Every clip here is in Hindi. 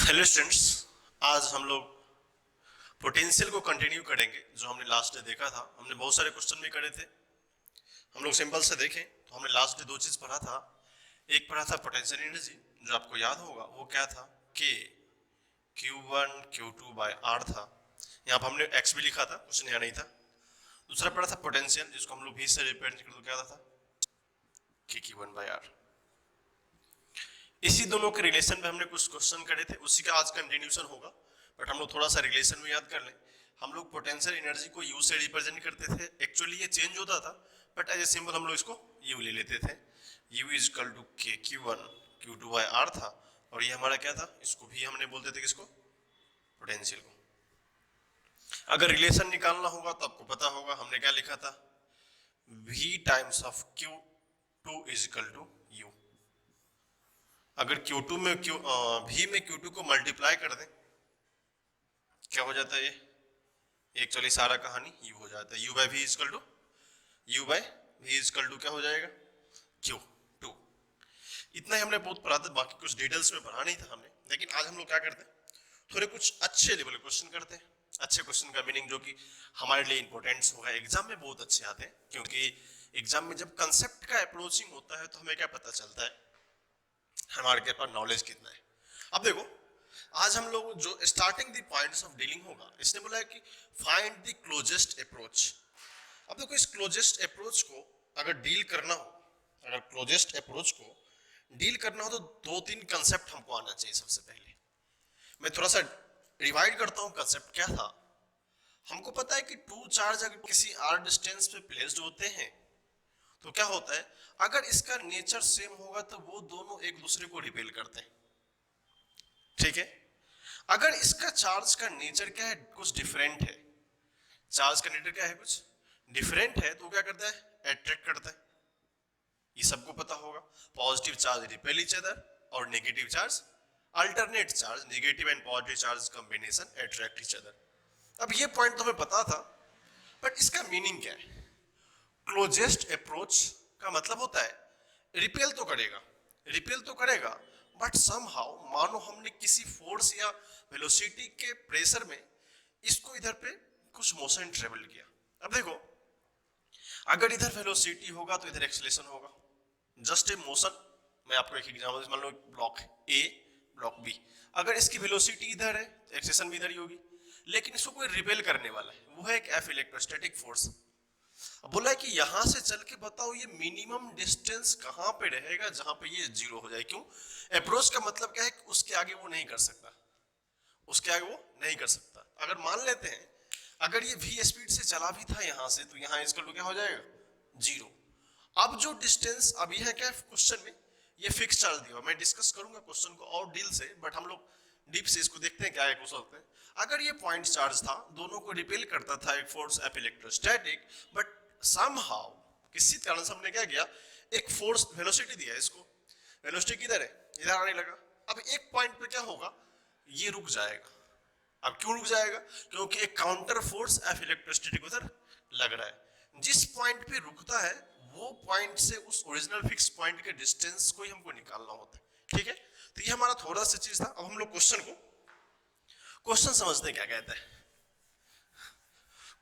हेलो स्टूडेंट्स, आज हम लोग पोटेंशियल को कंटिन्यू करेंगे। जो हमने लास्ट डे देखा था, हमने बहुत सारे क्वेश्चन भी करे थे। हम लोग सिंपल से देखें तो हमने लास्ट डे दो चीज पढ़ा था। एक पढ़ा था पोटेंशियल एनर्जी, जो आपको याद होगा वो क्या था, के Q1 Q2 बाय आर था। यहाँ पर हमने एक्स भी लिखा था, कुछ नया नहीं था। दूसरा पढ़ा था पोटेंशियल, जिसको हम लोग भी से रिप्रेजेंट कर, तो क्या था के Q1 बाय आर। इसी दोनों के रिलेशन में हमने कुछ क्वेश्चन करे थे, उसी का आज कंटिन्यूशन होगा। बट हम लोग थोड़ा सा रिलेशन में याद कर लें। हम लोग पोटेंशियल एनर्जी को यू से रिप्रेजेंट करते थे। एक्चुअली ये चेंज होता था, बट एज ए सिंबल हम लोग इसको यू ले लेते थे। यू इज इक्वल टू के Q1 Q2 बाय आर था। और ये हमारा क्या था, इसको भी हमने बोलते थे किसको, पोटेंशियल को। अगर रिलेशन निकालना होगा तो आपको पता होगा हमने क्या लिखा था, V times of Q2 is equal to U. अगर Q2 में V में Q2 को मल्टीप्लाई कर दें, क्या हो जाता है ये, एक्चुअली सारा कहानी U हो जाता है। U by V is equal to क्या हो जाएगा, Q2। इतना ही हमने बहुत पढ़ा था, बाकी कुछ डिटेल्स में पढ़ा नहीं था हमने। लेकिन आज हम लोग क्या करते हैं, थोड़े कुछ अच्छे लेवल के क्वेश्चन करते हैं। अच्छे क्वेश्चन का मीनिंग जो कि हमारे लिए इंपॉर्टेंट होगा, एग्जाम में बहुत अच्छे आते हैं। क्योंकि एग्जाम में जब कंसेप्ट का अप्रोचिंग होता है तो हमें क्या पता चलता है, हमारे के पास नॉलेज कितना है। अब देखो, आज हम लोग जो starting the points of dealing होगा, इसने बोला है कि फाइंड द क्लोजेस्ट अप्रोच। अब देखो, इस क्लोजेस्ट अप्रोच को अगर डील करना हो, अगर क्लोजेस्ट अप्रोच को डील करना हो तो दो तीन कंसेप्ट हमको आना चाहिए। सबसे पहले मैं थोड़ा सा रिवाइड करता हूं, कंसेप्ट क्या था। हमको पता है कि टू चार्ज अगर किसी आर डिस्टेंस पे प्लेस्ड होते हैं तो क्या होता है, अगर इसका नेचर सेम होगा तो वो दोनों एक दूसरे को रिपेल करते हैं। ठीक है, अगर इसका चार्ज का नेचर क्या है, कुछ डिफरेंट है, चार्ज का नेचर क्या है, कुछ डिफरेंट है, तो क्या करता है, अट्रैक्ट करता है। ये सबको पता होगा। Positive charge repel each other और negative charge alternate charge, negative and positive charge combination attract each other. अब ये पॉइंट तो हमें पता था, बट इसका मीनिंग क्या है। क्लोजेस्ट अप्रोच का मतलब होता है रिपेल तो करेगा, रिपेल तो करेगा, बट समहाउ मानो हमने किसी फोर्स या वेलोसिटी के प्रेशर में इसको इधर पे कुछ मोशन ट्रेवल किया। अब देखो, अगर इधर वेलोसिटी होगा तो इधर एक्सेलरेशन होगा, जस्ट ए मोशन। मैं आपको एक एग्जांपल, मान लो ब्लॉक ए ब्लॉक बी, अगर इसकी वेलोसिटी इधर है तो एक्सेलरेशन भी इधर ही होगी। लेकिन इसको कोई रिपेल करने वाला है, वो है एक एफ इलेक्ट्रोस्टैटिक फोर्स। बोला है कि यहां से चल के बताओ ये मिनिमम डिस्टेंस कहां पे रहेगा जहां पे ये जीरो हो जाए। क्यों, अप्रोच का मतलब क्या है कि उसके आगे वो नहीं कर सकता, उसके आगे वो नहीं कर सकता। अगर मान लेते हैं अगर ये v स्पीड से चला भी था यहां से, तो यहां इसका क्या हो जाएगा, जीरो। अब जो डिस्टेंस अभी है क्या क्वेश्चन में, ये फिक्स चार्ज दिया, मैं डिस्कस करूंगा क्वेश्चन को और डील से, बट हम लोग डीप से इसको देखते हैं क्या है क्वेश्चन। अगर ये पॉइंट चार्ज था, दोनों को रिपेल करता था एक force F electrostatic, but somehow किसी कारण से हमने क्या किया, एक फोर्स वेलोसिटी दिया इसको, वेलोसिटी किधर है, इधर आने लगा। अब एक पॉइंट पे क्या होगा, ये रुक जाएगा। अब क्यों रुक जाएगा, क्योंकि एक काउंटर फोर्स एफ इलेक्ट्रोस्टैटिक उधर लग रहा है। जिस पॉइंट पे रुकता है वो पॉइंट से उस ओरिजिनल फिक्स पॉइंट के डिस्टेंस को ही हमको निकालना होता है। ठीक है, तो ये हमारा थोड़ा सा चीज था। अब हम लोग क्वेश्चन समझते हैं क्या कहता है।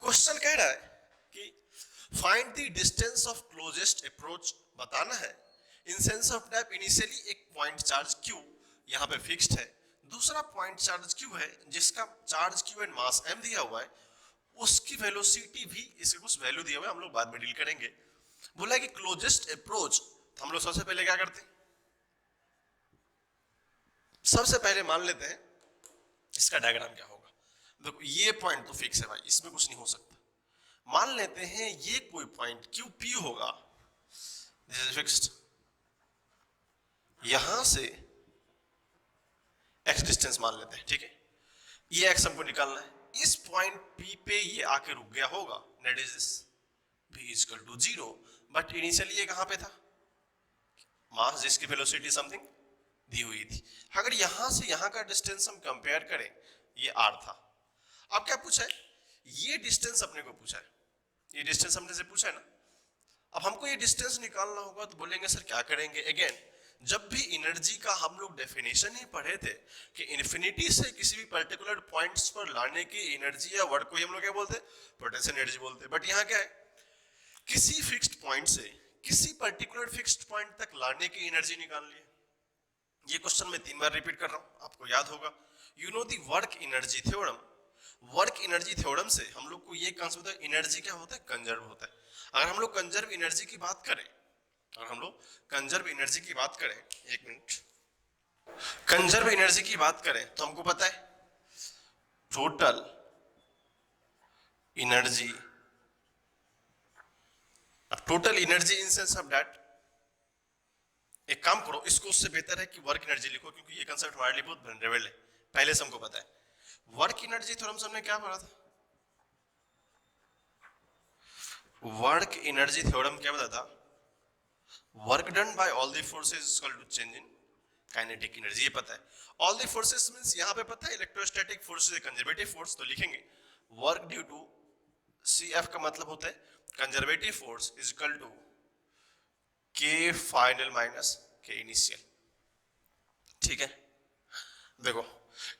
क्वेश्चन कह रहा है कि find the distance of closest approach बताना है in sense of type. Initially एक पॉइंट चार्ज Q यहाँ पे फिक्स्ड है, दूसरा पॉइंट चार्ज Q है जिसका charge Q and mass m दिया हुआ है, उसकी वेलोसिटी भी इसके कुछ वैल्यू दिया हुआ है, हम लोग बाद में डील करेंगे। बोला है कि क्लोजेस्ट अप्रोच, तो हम लोग सबसे पहले क्या करते हैं, सबसे पहले मान लेते हैं इसका डायग्राम क्या होगा। देखो ये पॉइंट तो फिक्स है भाई, इसमें कुछ नहीं हो सकता। मान लेते हैं ये कोई पॉइंट QP होगा, दिस इज फिक्स्ड। यहां से x डिस्टेंस मान लेते हैं, ठीक है, ये x हमको निकालना है। इस पॉइंट P पे ये आके रुक गया होगा, that is this v is equal to 0। But initially ये कहां पे था, मास जिसकी वेलोसिटी समथिंग दी हुई थी। अगर यहां से यहां का डिस्टेंस हम कंपेयर करें, ये r था। अब क्या पूछा है, ये डिस्टेंस अपने को पूछा है, ये डिस्टेंस हमने से पूछा है ना। अब हमको ये डिस्टेंस निकालना होगा, तो बोलेंगे सर क्या करेंगे, अगेन जब भी एनर्जी का हम लोग डेफिनेशन ही पढ़े थे कि इन्फिनिटी से किसी भी पर्टिकुलर पॉइंट्स पर लाने की एनर्जी या वर्क को हम लोग क्या बोलते हैं, पोटेंशियल एनर्जी बोलते हैं। बट यहाँ क्या है, किसी फिक्स्ड पॉइंट से किसी पर्टिकुलर फिक्स्ड पॉइंट तक लाने की एनर्जी निकालनी है। ये क्वेश्चन मैं 3 बार रिपीट कर रहा हूं, आपको याद होगा। You know the work energy theorem. Work energy theorem से हम लोग को ये कंसेप्ट होता है, एनर्जी क्या होता है, कंजर्व होता है। अगर हम लोग कंजर्व एनर्जी की बात करें, अगर हम लोग कंजर्व एनर्जी की बात करें, एक मिनट, कंजर्व एनर्जी की बात करें तो हमको पता है टोटल एनर्जी, अब total energy in sense of that, एक काम करो इसको, उससे बेहतर है कि वर्क एनर्जी लिखो, क्योंकि ये कंसेप्ट हमारे लिए बहुत वल्नरेबल है, पहले से हमको पता है। वर्क एनर्जी थ्योरम से हमने क्या पढ़ा था, वर्क एनर्जी थ्योरम क्या बताता, work done by all the forces is equal to change in kinetic energy, ये पता है। ऑल द फोर्सेस मींस यहां पे पता है इलेक्ट्रोस्टैटिक फोर्सेस, कंजर्वेटिव फोर्स, तो लिखेंगे वर्क ड्यू टू CF का मतलब होता है conservative force is equal to K final minus K initial. ठीक है, देखो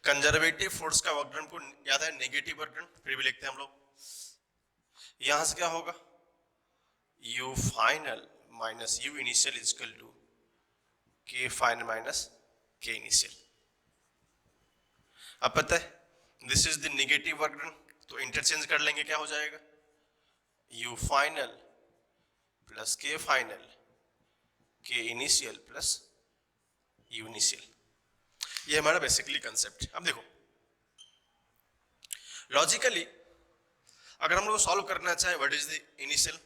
कंजर्वेटिव फोर्स का वर्क डन को याद है नेगेटिव वर्क डन, फिर भी लिखते हैं हम लोग, यहां से क्या होगा U final minus U initial is equal to K final minus K initial. अब पता है this is the negative work done, तो इंटरचेंज कर लेंगे, क्या हो जाएगा U final plus K final K initial plus U initial. ये हमारा बेसिकली कंसेप्ट है। अब देखो लॉजिकली अगर हम लोग सॉल्व करना चाहें what is the initial,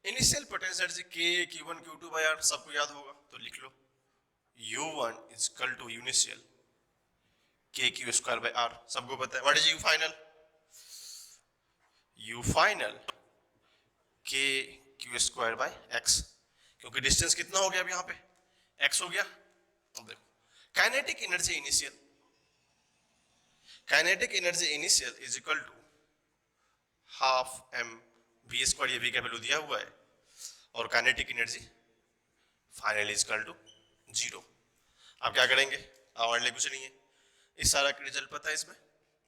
initial potential energy K Q1 Q2 by R, सबको याद होगा तो लिख लो U1 is equal to initial K Q square by R, सबको पता है। What is U final, U final K Q square by X, क्योंकि डिस्टेंस कितना हो गया अब यहाँ पे X हो गया। अब देखो kinetic energy initial, kinetic energy initial is equal to half m v square, ये v का वैल्यू दिया हुआ है, और kinetic energy final is equal to 0। अब क्या करेंगे, और ले कुछ नहीं है, इस सारा का रिजल्ट पता है इसमें,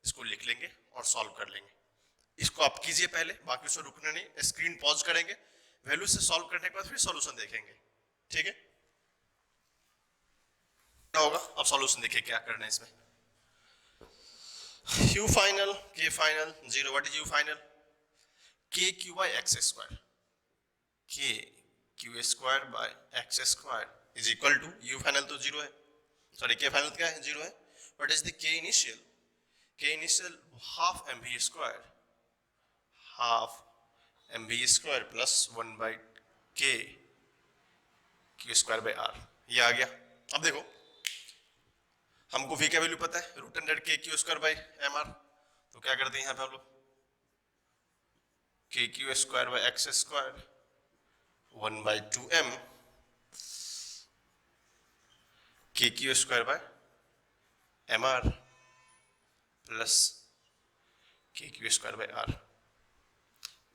इसको लिख लेंगे और सॉल्व कर लेंगे। इसको आप कीजिए पहले, बाकी उसमें रुकना नहीं, स्क्रीन पॉज करेंगे, वैल्यू से सॉल्व करने के बाद फिर सॉल्यूशन देखेंगे। ठीक है, क्या होगा, अब सॉल्यूशन देखिए क्या करना है इसमें। U final K final 0, what is U final K Q by X square, K Q square by X square is equal to U final तो 0 है, सॉरी K फाइनल क्या है 0 है, what is the K initial, K initial half mv square, half mv square plus 1 by K Q square by R, ये आ गया। अब देखो हमको v का वैल्यू पता है root under K Q square by mr, तो क्या करते हैं यहाँ पे हम लोग K Q square by X square 1 by 2m K Q square by mr plus K Q square by r,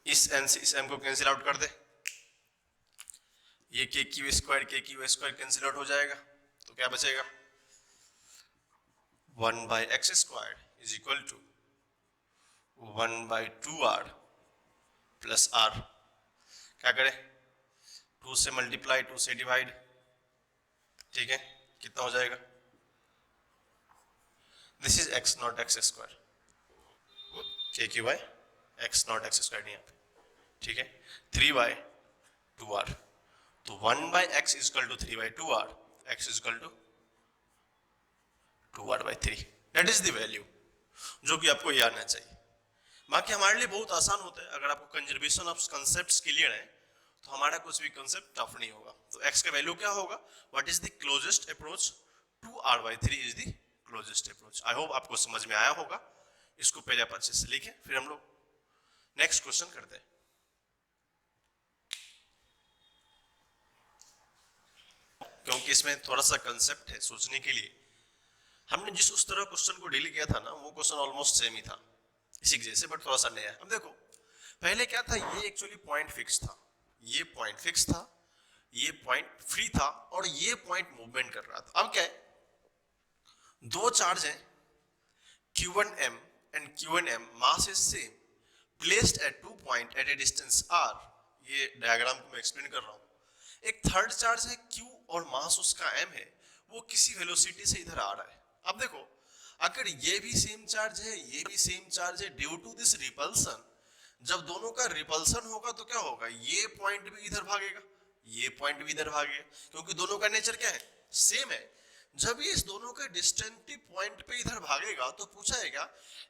इस n से इस m को कैंसिल आउट कर दे, ये K Q square cancel out हो जाएगा, तो क्या बचेगा 1 by x square is equal to 1 by 2r plus r, क्या करें 2 से मल्टीप्लाई 2 से डिवाइड, ठीक है कितना हो जाएगा, this is x not x square, K Q by x not x square यहाँ पे, ठीक है 3 by 2r, तो 1 by x is equal to 3 by 2r, x is equal to 2r by 3, that is the value जो कि आपको याद आना चाहिए। बाकी हमारे लिए बहुत आसान होता है, अगर आपको कंजर्वेशन ऑफ कंसेप्ट्स क्लियर है तो हमारा कुछ भी कंसेप्ट टफ नहीं होगा। तो x का वैल्यू क्या होगा, what is the closest approach, 2r by 3 is the closest approach. I hope आपको समझ में आया होगा, इसको पहले आप अच्छे से लिखें, फिर हम लोग नेक्स्ट क्वेश्चन करते हैं। क्योंकि इसमें थोड़ा सा कंसेप्ट है सोचने के लिए, हमने जिस उस तरह क्वेश्चन को डील किया था ना, वो क्वेश्चन ऑलमोस्ट सेम ही था इसी जैसे, बट थोड़ा सा नया। अब देखो पहले क्या था, ये एक्चुअली पॉइंट फिक्स था, ये पॉइंट फिक्स था, ये पॉइंट फ्री था और ये पॉइंट मूवमेंट कर रहा था। अब क्या है, दो चार्ज हैं Q1M and Q1M, mass is same, placed at 2 point at a distance r। ये डायग्राम को मैं एक्सप्लेन कर रहा हूं। एक थर्ड चार्ज है Q और मास उसका M है, वो किसी वेलोसिटी से इधर आ रहा है। अब देखो, अगर ये भी सेम चार्ज है, ये भी सेम चार्ज है, ड्यू टू दिस रिपल्सन, जब दोनों का रिपल्सन होगा तो क्या होगा, ये पॉइंट भी इधर भागेगा, ये पॉइंट भी इधर भागेगा, क्योंकि दोनों का नेचर क्या है, सेम है। जब ये इस दोनों के डिस्टेंटिव पॉइंट पे इधर भागेगा तो पूछाएगा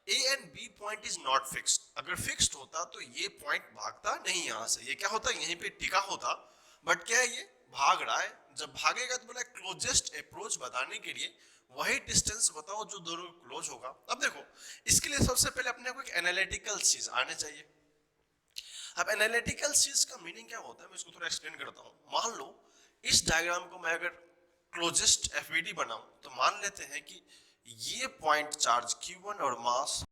A and B point is not fixed. अगर फिक्स्ड होता तो ये पॉइंट भागता नहीं, यहां से ये क्या होता, यहीं पे टिका होता, बट क्या है, ये भाग रहा है। जब भागेगा तो बोला क्लोजेस्ट अप्रोच बताने के लिए वही डिस्टेंस बताओ जो दोनों क्लोज होगा। अब देखो, इसके लिए सबसे पहले अपने को एक एनालिटिकल चीज आने चाहिए। अब एनालिटिकल चीज का मीनिंग क्या होता है, मैं इसको थोड़ा एक्सप्लेन करता हूं। मान लो इस डायग्राम को मैं अगर क्लोजेस्ट एफबीडी बनाऊं तो मान लेते हैं कि ये पॉइंट चार्ज Q1 और मास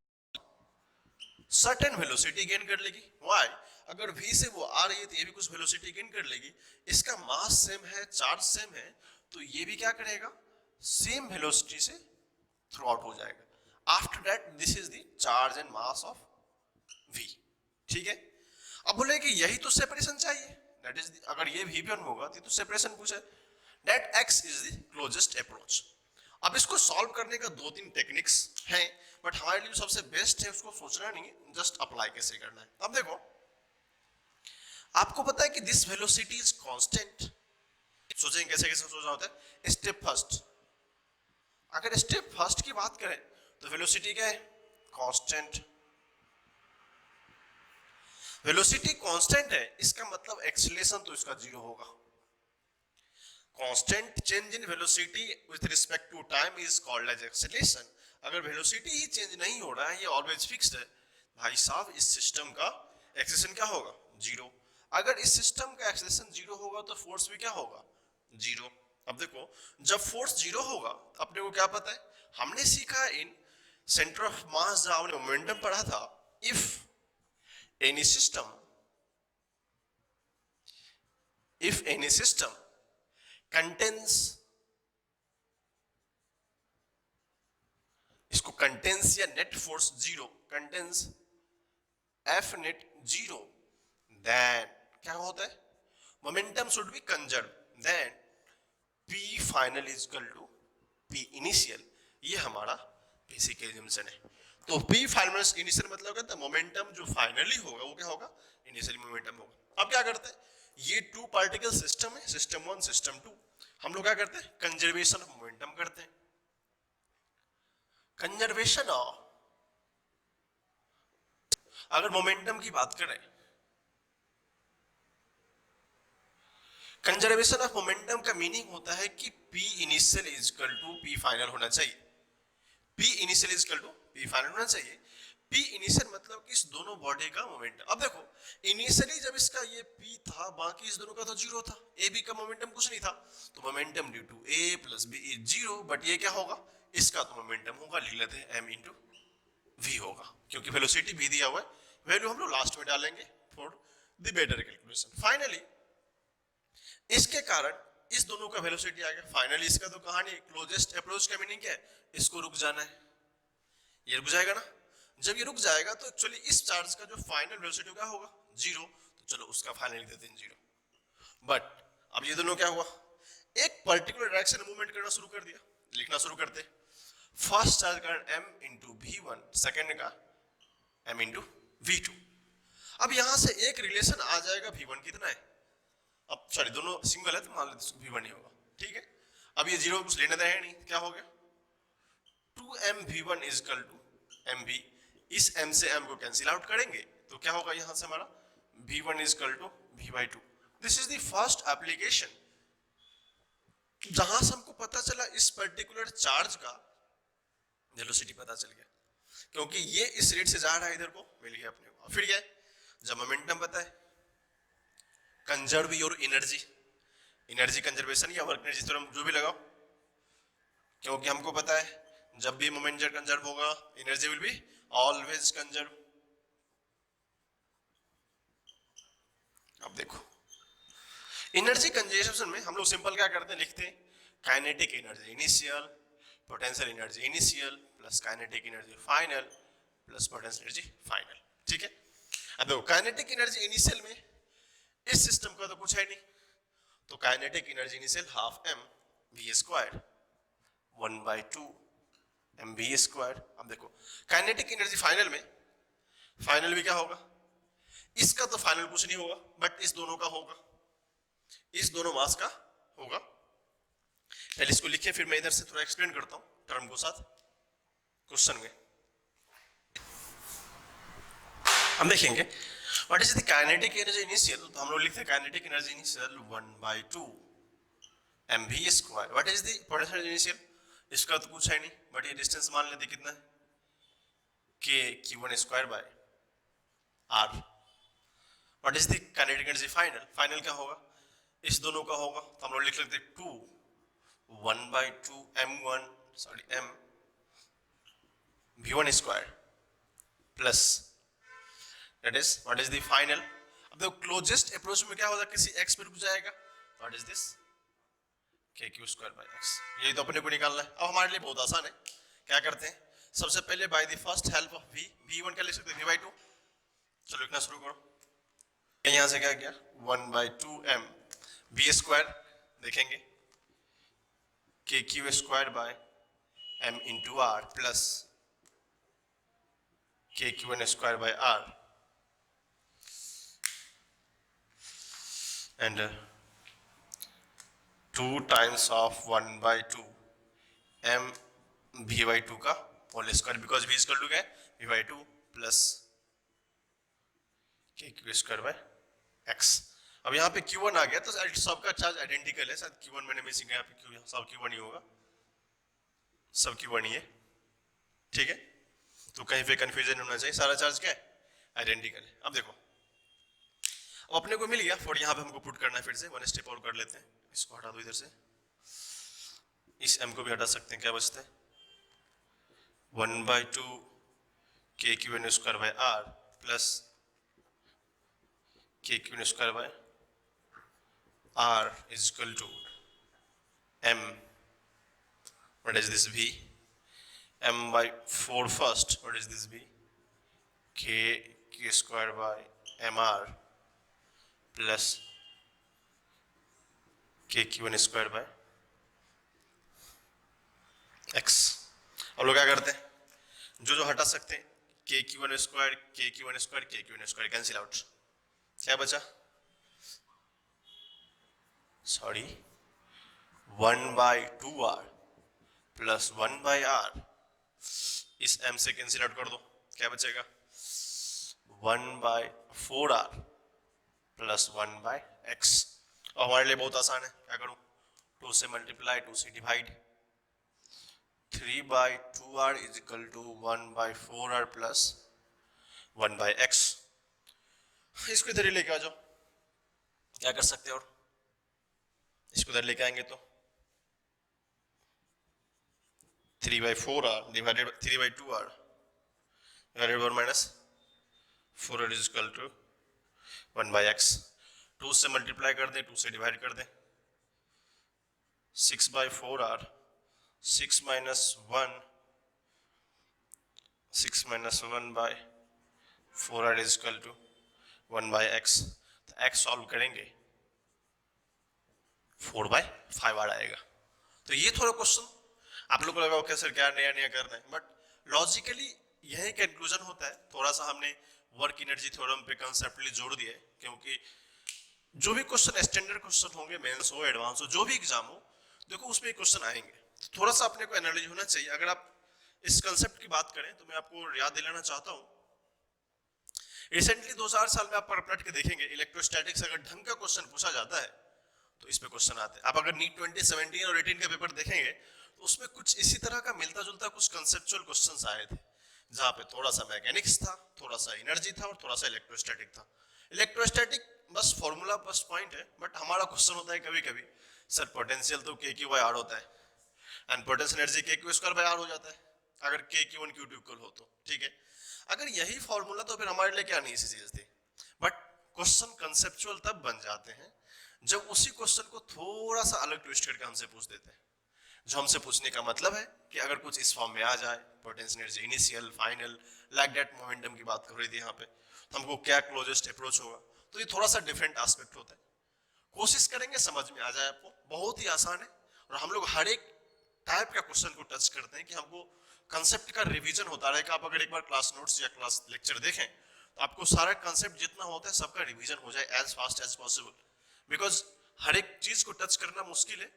सर्टेन वेलोसिटी गेन कर लेगी। व्हाई, अगर V से वो आ रही है तो ये भी कुछ वेलोसिटी गेन कर लेगी। इसका मास सेम है, चार्ज सेम है, तो ये भी क्या करेगा, सेम वेलोसिटी से थ्रू आउट हो जाएगा। After that this is the charge and mass of V। ठीक है, अब बोले कि यही तो सेपरेशन चाहिए, दैट इज अगर ये V1 होगा तो सेपरेशन पूछे, that X is the closest approach. अब इसको सॉल्व करने का दो तीन टेक्निक्स हैं, बट हमारे लिए सबसे बेस्ट है उसको सोचना नहीं है, जस्ट अप्लाई कैसे करना है। अब देखो, आपको पता है कि दिस वेलोसिटी इज कांस्टेंट। सोचेंगे कैसे कैसे सोचना होता है। स्टेप फर्स्ट, अगर स्टेप फर्स्ट की बात करें तो वेलोसिटी क्या है, कांस्टेंट। वेलोसिटी कांस्टेंट है, इसका मतलब एक्सीलरेशन तो इसका जीरो होगा। Constant change in velocity with respect to time is called as acceleration. अगर वेलोसिटी ही चेंज नहीं हो रहा है, ये ऑलवेज फिक्स्ड है, भाई साहब इस सिस्टम का एक्सीलरेशन क्या होगा, जीरो। अगर इस सिस्टम का एक्सीलरेशन जीरो होगा तो फोर्स भी क्या होगा, जीरो। अब देखो, जब फोर्स जीरो होगा अपने को क्या पता है, हमने सीखा इन सेंटर ऑफ मास जहां हमने मोमेंटम पढ़ा था, इफ एनी सिस्टम कंटेंस, इसको कंटेंस या net force zero, contents F net zero, then क्या होता है, momentum should be conserve, then P final is equal to P initial. ये हमारा बेसिक एजम्पशन है। तो पी फाइनल इनिशियल मतलब क्या था, मोमेंटम जो फाइनली होगा वो क्या होगा, इनिशियल मोमेंटम होगा। अब क्या करते हैं, ये टू पार्टिकल सिस्टम है, सिस्टम 1 सिस्टम 2, हम लोग क्या करते हैं, कंजर्वेशन ऑफ मोमेंटम करते हैं। कंजर्वेशन ऑफ, अगर मोमेंटम की बात करें, कंजर्वेशन ऑफ मोमेंटम का मीनिंग होता है कि P initial is equal to P final होना चाहिए। P initial is equal to P final होना चाहिए। P इनिशियल मतलब कि इस दोनों बॉडी का मोमेंटम। अब देखो, इनिशियली जब इसका ये P था, बाकी इस दोनों का तो जीरो था, ए बी का मोमेंटम कुछ नहीं था, तो momentum due to A plus B is zero. But ये क्या होगा, इसका तो मोमेंटम होगा, लिख लेते हैं M इंटू V होगा, क्योंकि वेलोसिटी भी दिया हुआ है, वैल्यू हम लोग लास्ट में डालेंगे for the better calculation. Finally इसके कारण इस दोनों का वेलोसिटी आ गया। फाइनली इसका तो कहानी, क्लोजेस्ट अप्रोच का मीनिंग क्या है, इसको रुक जाना है, ये रुक जाएगा ना। जब ये रुक जाएगा तो एक्चुअली इस चार्ज का जो फाइनल वेलोसिटी क्या होगा, जीरो, तो चलो उसका फाइनल लिख देते हैं जीरो। बट अब ये दोनों क्या हुआ, एक पर्टिकुलर डायरेक्शन में मूवमेंट करना शुरू कर दिया, लिखना शुरू करते, फर्स्ट चार्ज का m इंटू V1, सेकेंड का m इंटू V2। अब यहां से एक रिलेशन आ जाएगा, V1 कितना है, अब सॉरी दोनों सिंगल है तो मान लेते V1 ही होगा, ठीक है। अब ये जीरो कुछ लेने देना है नहीं, क्या हो गया, 2m V1 is equal to mv, इस m से m को कैंसिल आउट करेंगे तो क्या होगा, यहां से हमारा V1 is equal to V/2। This is the first application जहां से हमको पता चला इस पर्टिकुलर चार्ज का वेलोसिटी पता चल गया, क्योंकि ये इस रेट से जा रहा है, इधर को मिल गया अपने को। फिर क्या है, जब मोमेंटम पता है, conserve your energy, energy conservation या वर्क एनर्जी थ्योरम जो भी लगाओ, क्योंकि हमको पता है जब भी मोमेंटम कंजर्व होगा energy will be always conserve. अब देखो, एनर्जी कंजर्वेशन में हम लोग सिंपल क्या करते हैं, लिखते हैं kinetic energy initial, potential energy initial plus kinetic energy final plus potential energy final. ठीक है, अब देखो काइनेटिक एनर्जी इनिशियल में इस सिस्टम का तो कुछ है नहीं, तो kinetic energy initial half M V square 1/2 M V square. अब देखो काइनेटिक एनर्जी फाइनल में, फाइनल भी क्या होगा, इसका तो फाइनल कुछ नहीं होगा बट इस दोनों का होगा, इस दोनों मास का होगा। पहले इसको लिखे फिर मैं इधर से थोड़ा एक्सप्लेन करता हूं टर्म को साथ क्वेश्चन में। हम देखेंगे what is the kinetic energy initial, तो हम लोग लिखते हैं kinetic energy initial 1/2 mv square. What is the potential energy initial, इसका तो कुछ है नहीं बट ये डिस्टेंस मान लेते कितना है, k q1 square by r। What is the kinetic energy final, final क्या होगा, इस दोनों का होगा, तो हम लोग लिख लेते 2 1/2 m v1 square plus that is what is the final. अब देखो क्लोजेस्ट अप्रोच में क्या होगा, किसी x पे रुक जाएगा, what is this k q square by x। ये तो अपने को निकालना है। अब हमारे लिए बहुत आसान है, क्या करते हैं सबसे पहले by the first help of v, v1 क्या लिख सकते हैं v/2। चलो लिखना शुरू करो, यहां से क्या किया 1/2 m v स्क्वायर, देखेंगे k q square by m into r plus k q1 square by r and 2 times of 1/2 m v/2 का whole square, because v equal to क्या है v/2 plus k q square by x। अब यहाँ पे q1 आ गया तो सबका चार्ज आइडेंटिकल है, शायद q1 मैंने मिसिंग है, यहाँ पे q सब q1 ही होगा, सब q1 ही है। ठीक है, तो कहीं पे कंफ्यूजन होना चाहिए, सारा चार्ज क्या है आइडेंटिकल है। अब देखो अब अपने को मिल गया फॉर, यहाँ पे हमको पुट करना है, फिर से वन स्टेप और कर लेते हैं, इसको हटा दो इधर से, इस m को भी हटा सकते हैं, क्या बचता है 1/2 k q square by r plus k q square by r is equal to m, what is this v, m/4 first, what is this v, k q square by mr plus k q1 square by x। अब लोग क्या करते हैं, जो जो हटा सकते हैं k q1 square k q1 square k q1 square cancel out, क्या बचा सॉरी 1/2r प्लस 1/r, इस m से कैंसिल आउट कर दो, क्या बचेगा 1/4r प्लस 1/x। और हमारे लिए बहुत आसान है, क्या करूं 2 से मल्टीप्लाई 2 से divide, 3/2r is equal to 1/4r plus 1/x। इसको इधर ही लेके आ जाओ, क्या कर सकते हो, और इसको इधर लेके आएंगे तो 3/4r divided 3/2r divided by minus 4r is equal to 1/x। 2 से मल्टीप्लाई कर दें 2 से डिवाइड कर दें, 6/4r 6 minus 1 by 4r is equal to 1/x। तो x सॉल्व करेंगे 4/5r आएगा। तो ये थोड़ा क्वेश्चन आप लोग को लगा ओके सर क्या नया नया करना है, बट लॉजिकली यही कंक्लूजन होता है। थोड़ा सा हमने वर्क एनर्जी थ्योरम पे कंसेप्टली जोड़ दिया है, क्योंकि जो भी क्वेश्चन स्टैंडर्ड क्वेश्चन होंगे, मेंस हो एडवांस हो, जो भी एग्जाम हो, देखो उसमें क्वेश्चन आएंगे, तो थोड़ा सा अपने को एनालिसिस होना चाहिए। अगर आप इस कंसेप्ट की बात करें तो मैं आपको याद दिलाना चाहता हूं, रिसेंटली 2-4 साल में आप पलट के देखेंगे इलेक्ट्रोस्टैटिक्स अगर ढंग का क्वेश्चन पूछा जाता है तो इस पे क्वेश्चन आते हैं। आप अगर नीट 2017 और 18 का पेपर देखेंगे तो उसमें कुछ इसी तरह का मिलता जुलता कुछ कंसेप्चुअल क्वेश्चंस आए थे, जहां पे थोड़ा सा मैकेनिक्स था, थोड़ा सा एनर्जी था और थोड़ा सा इलेक्ट्रोस्टैटिक था। इलेक्ट्रोस्टैटिक बस फॉर्मूला बस पॉइंट है, बट हमारा क्वेश्चन होता है कभी कभी सर पोटेंशियल तो k q बाय r होता है and potential energy k q square by r हो जाता है अगर k q1 q2 इक्वल हो तो, ठीक है। अगर यही फॉर्मूला तो फिर हमारे लिए क्या नहीं सी चीज थी, बट क्वेश्चन कंसेप्चुअल तब बन जाते हैं जब उसी क्वेश्चन को थोड़ा सा अलग ट्विस्ट करके हमसे पूछ देते हैं। जो हमसे पूछने का मतलब है कि अगर कुछ इस फॉर्म में आ जाए, potential energy initial, final, like that momentum की बात कर रही थी यहाँ पे, तो हमको क्या क्लोजेस्ट अप्रोच होगा। तो ये थोड़ा सा डिफरेंट एस्पेक्ट होता है, कोशिश करेंगे समझ में आ जाए आपको। बहुत ही आसान है और हम लोग हर एक टाइप का क्वेश्चन को टच करते हैं कि हमको कंसेप्ट का रिवीजन होता रहेगा। आप अगर एक बार क्लास नोट्स या क्लास लेक्चर देखें तो आपको सारा कंसेप्ट जितना होता है सबका रिवीजन हो जाए as fast as possible, because हर एक चीज को टच करना मुश्किल है।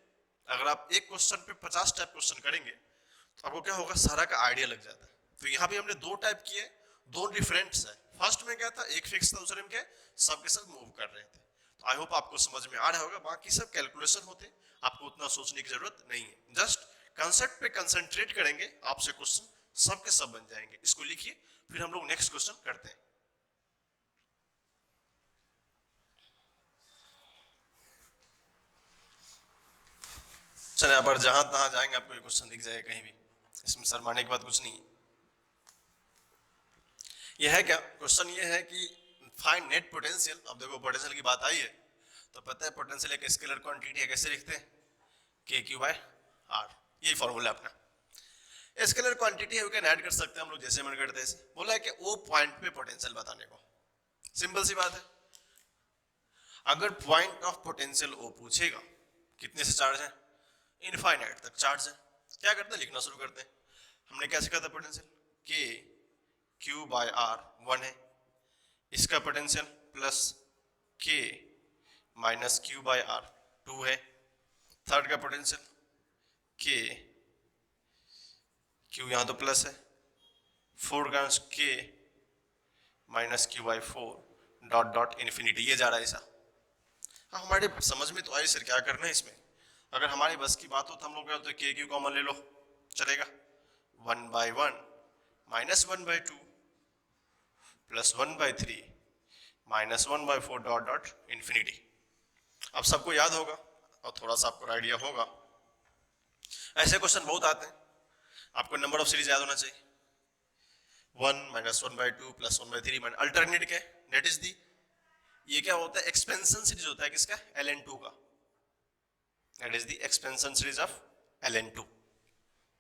अगर आप एक क्वेश्चन पे 50 टाइप क्वेश्चन करेंगे तो आपको क्या होगा, सारा का आइडिया लग जाता है। तो यहाँ पे हमने दो टाइप किए, दो डिफरेंट्स है। फर्स्ट में क्या था, एक फिक्स था, दूसरे में क्या सब के सब मूव कर रहे थे। तो आई होप आपको समझ में आ रहा होगा। बाकी सब कैलकुलेशन होते, आपको उतना सोचने की जरूरत नहीं है। जस्ट कंसेप्ट पे कंसंट्रेट करेंगे, आपसे क्वेश्चन सब के सब बन जाएंगे। इसको लिखिए, फिर हम लोग नेक्स्ट क्वेश्चन करते हैं। चले यहाँ पर जहां तहां जाएंगे आपको ये क्वेश्चन दिख जाएगा कहीं भी, इसमें शर्माने की बात कुछ नहीं है। यह है क्या क्वेश्चन, ये है कि फाइंड नेट पोटेंशियल। अब देखो पोटेंशियल की बात आई है तो पता है पोटेंशियल एक स्केलर क्वांटिटी है। कैसे लिखते हैं, के क्यू बाय आर, यही फॉर्मूला अपना। स्केलर क्वांटिटी है, कैन ऐड कर सकते हैं हम लोग जैसे मन करते हैं। बोला है कि ओ पॉइंट पे पोटेंशियल बताने को, सिंपल सी बात है। अगर पॉइंट ऑफ पोटेंशियल ओ पूछेगा कितने से चार्ज है, इनफाइनाइट तक चार्ज है, क्या करते हैं, लिखना शुरू करते हैं। हमने क्या सीखा था, पोटेंशियल के क्यू बाय आर 1 है, इसका पोटेंशियल प्लस के माइनस क्यू बाय आर 2 है, थर्ड का पोटेंशियल के क्यू यहाँ तो प्लस है, फोर्थ का K minus Q by 4 dot dot infinity, ये जा रहा है ऐसा। हाँ हमारे समझ में तो आई सर क्या करना है इसमें। अगर हमारी बस की बात हो तो हम लोग क्या होते हैं, के क्यू कॉमन ले लो, चलेगा। 1/1 minus 1/2 plus 1/3 minus 1/4 dot dot infinity. अब सबको याद होगा और थोड़ा सा आपको आइडिया होगा। ऐसे क्वेश्चन बहुत आते हैं, आपको नंबर ऑफ सीरीज याद होना चाहिए। 1 माइनस 1/2 प्लस 1/3 माइनस अल्टरनेट क्या है, नेट इज दी, ये क्या होता है, एक्सपेंशन सीरीज होता है किसका, ln2 का। That is the expansion series of ln2।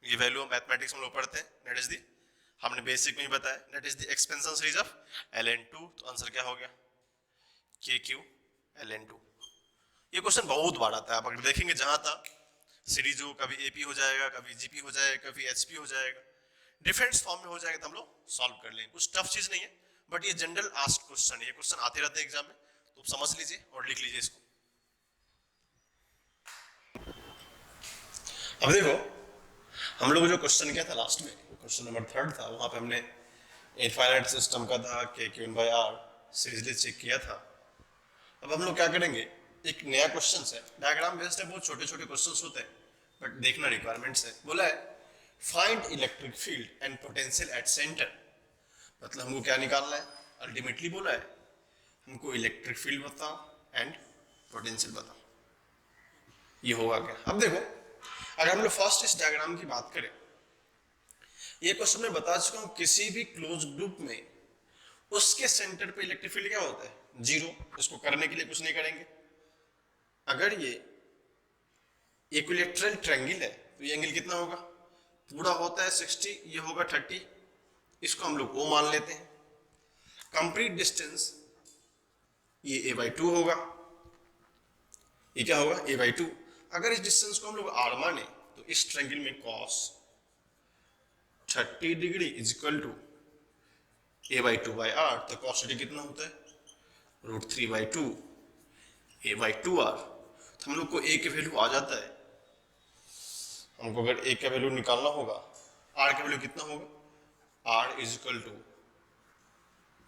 ये वैल्यू मैथमेटिक्स में लोग पढ़ते हैं, दैट इज द, हमने बेसिक में ही बताया, that is the expansion series of ln2। तो आंसर क्या हो गया, के क्यू ln2। ये क्वेश्चन बहुत बार आता है, आप अगर देखेंगे जहां था सीरीज हो, कभी एपी हो जाएगा, कभी जीपी हो जाएगा, कभी एचपी हो जाएगा, डिफरेंट फॉर्म में हो जाएगा, तो हम लोग सॉल्व कर लेंगे। कुछ टफ चीज नहीं है, बट ये जनरल आस्क्ड क्वेश्चन है, ये क्वेश्चन आते रहते हैं एग्जाम में, तो समझ लीजिए और लिख लीजिए इसको। अब देखो हम लोग जो क्वेश्चन किया था लास्ट में, क्वेश्चन नंबर 3 था, वहां पे हमने इनफाइनाइट सिस्टम का था, के क्यू बाय आर सीरीजली चेक किया था। अब हम लोग क्या करेंगे, एक नया क्वेश्चन है, डायग्राम बेस्ड है, बहुत छोटे छोटे क्वेश्चन होते हैं बट देखना रिक्वायरमेंट्स है। बोला है find electric field and potential at centre. मतलब हमको क्या निकालना है, अल्टीमेटली बोला है हमको इलेक्ट्रिक फील्ड बताओ एंड पोटेंशियल बताओ, ये होगा क्या। अब देखो अगर हम लोग फर्स्ट इस डायग्राम की बात करें, ये क्वेश्चन में बता चुका हूं, किसी भी क्लोज ग्रुप में उसके सेंटर पे इलेक्ट्रिक फील्ड क्या होता है, 0। इसको करने के लिए कुछ नहीं करेंगे। अगर ये इक्विलैटरल ट्रायंगल है तो ये एंगल कितना होगा, पूरा होता है 60, ये होगा 30, इसको हम लोग O मान लेते हैं। कंप्लीट डिस्टेंस ये a/2 होगा, ये क्या होगा a/2। अगर इस डिस्टेंस को हम लोग r माने तो इस ट्रायंगल में cos 30 degree is equal to a/2/r। तो cos 30 कितना होता है, √3/2 a/2r। तो हम लोग को a की वैल्यू आ जाता है। हमको अगर a का वैल्यू निकालना होगा, r का वैल्यू कितना होगा, r is equal to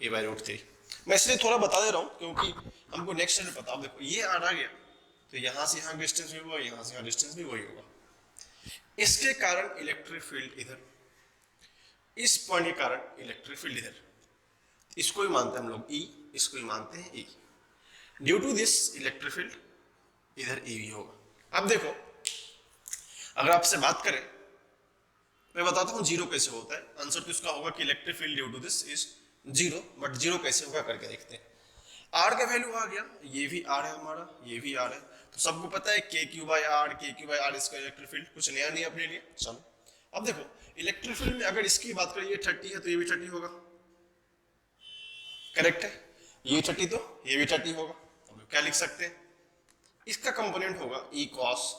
a/√3। मैं इसलिए थोड़ा बता दे रहा हूं क्योंकि हमको नेक्स्ट में पता। देखो ये r आ गया तो यहां से यहां डिस्टेंस भी होगा, यहां से यहां डिस्टेंस भी वही होगा। इसके कारण इलेक्ट्रिक फील्ड इधर, इस पॉइंट के कारण इलेक्ट्रिक फील्ड इधर, इसको ही मानते हैं हम लोग E, इसको ही मानते हैं E। Due to this electric field इधर E भी होगा। अब देखो अगर आपसे बात करें, मैं बताता हूं जीरो कैसे होता है। आंसर तो इसका होगा कि electric field due to this is 0, but 0 कैसे होगा करके देखते हैं। आर का वैल्यू आ गया, ये भी आर है हमारा, ये भी आर है, तो सबको पता है के क्यू बाई आर, के क्यू बाई आर इसका इलेक्ट्रिक फील्ड, कुछ नया नहीं अपने लिए। चलो अब देखो इलेक्ट्रिक फील्ड में अगर इसकी बात करें, ये 30 है तो ये भी 30 होगा, करेक्ट है, ये 30 तो ये भी 30 होगा। अब क्या लिख सकते हैं, इसका कंपोनेंट होगा ई कॉस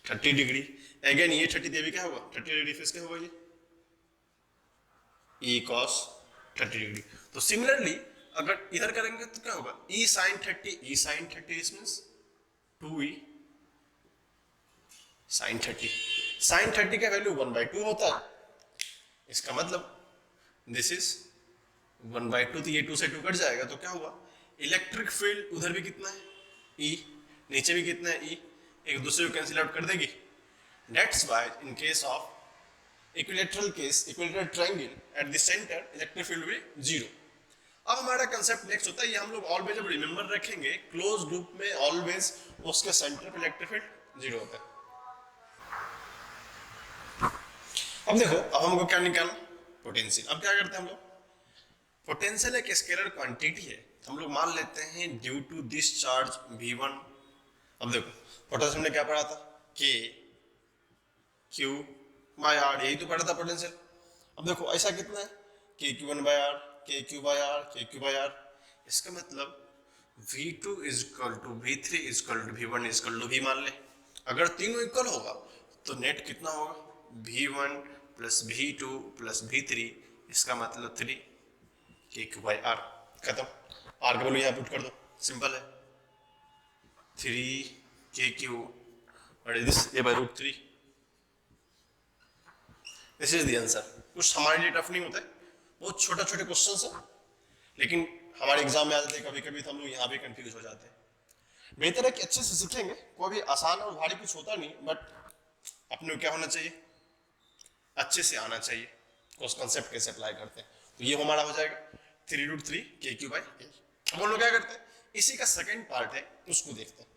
30 डिग्री, अगेन ये 30 ये भी क्या होगा 30 डिग्री, फिर क्या होगा ये ई कॉस 30 डिग्री। तो सिमिलरली अगर इधर करेंगे तो क्या होगा E sine 30, E sine 30 is means 2e sine 30, sine 30 का वैल्यू 1/2 होता है, इसका मतलब दिस इज 1/2, तो ये 2 से 2 कट जाएगा, तो क्या हुआ इलेक्ट्रिक फील्ड उधर भी कितना है E, नीचे भी कितना है E, एक दूसरे को कैंसिल आउट कर देगी। That's why in case of equilateral case, equilateral triangle at the centre electric field will be 0। अब हमारा कंसेप्ट नेक्स्ट होता है, ये हम लोग ऑलवेज जब रिमेंबर रखेंगे, क्लोज लूप में ऑलवेज उसके सेंटर पे इलेक्ट्रिक फील्ड 0 होता है। अब देखो अब हमको क्या निकालना, पोटेंशियल। अब क्या करते हैं हम लोग, पोटेंशियल एक स्केलर क्वांटिटी है, हम लोग मान लेते हैं due to this charge V1। अब देखो पोटेंशियल में क्या पढ़ा था, K Q बाय R, यही तो पढ़ा था पोटेंशियल। अब देखो ऐसा कितना है KQ1 by R, KQ by R, KQ by R, इसका मतलब V2 is equal to V3 is equal to V1 is equal to V मान ले। अगर तीनों इक्वल होगा तो नेट कितना होगा V1 plus V2 plus V3, इसका मतलब 3 KQ बाय R, खत्म। R का वैल्यू यहाँ पुट कर दो, सिंपल है 3 KQ और this A by root 3, this is the answer. कुछ हमारे लिए टफ नहीं होता है, बहुत छोटे छोटे क्वेश्चन है, लेकिन हमारे एग्जाम में आ जाते हैं कभी कभी, तो हम लोग यहाँ भी कंफ्यूज हो जाते हैं। बेहतर है कि अच्छे से सीखेंगे, कोई भी आसान और भारी कुछ होता नहीं, बट अपने को क्या होना चाहिए, अच्छे से आना चाहिए उस कंसेप्ट कैसे अप्लाई करते हैं। तो ये हमारा हो जाएगा 3√3 KQ बाई A। हम लोग क्या करते हैं, इसी का सेकंड पार्ट है उसको देखते हैं।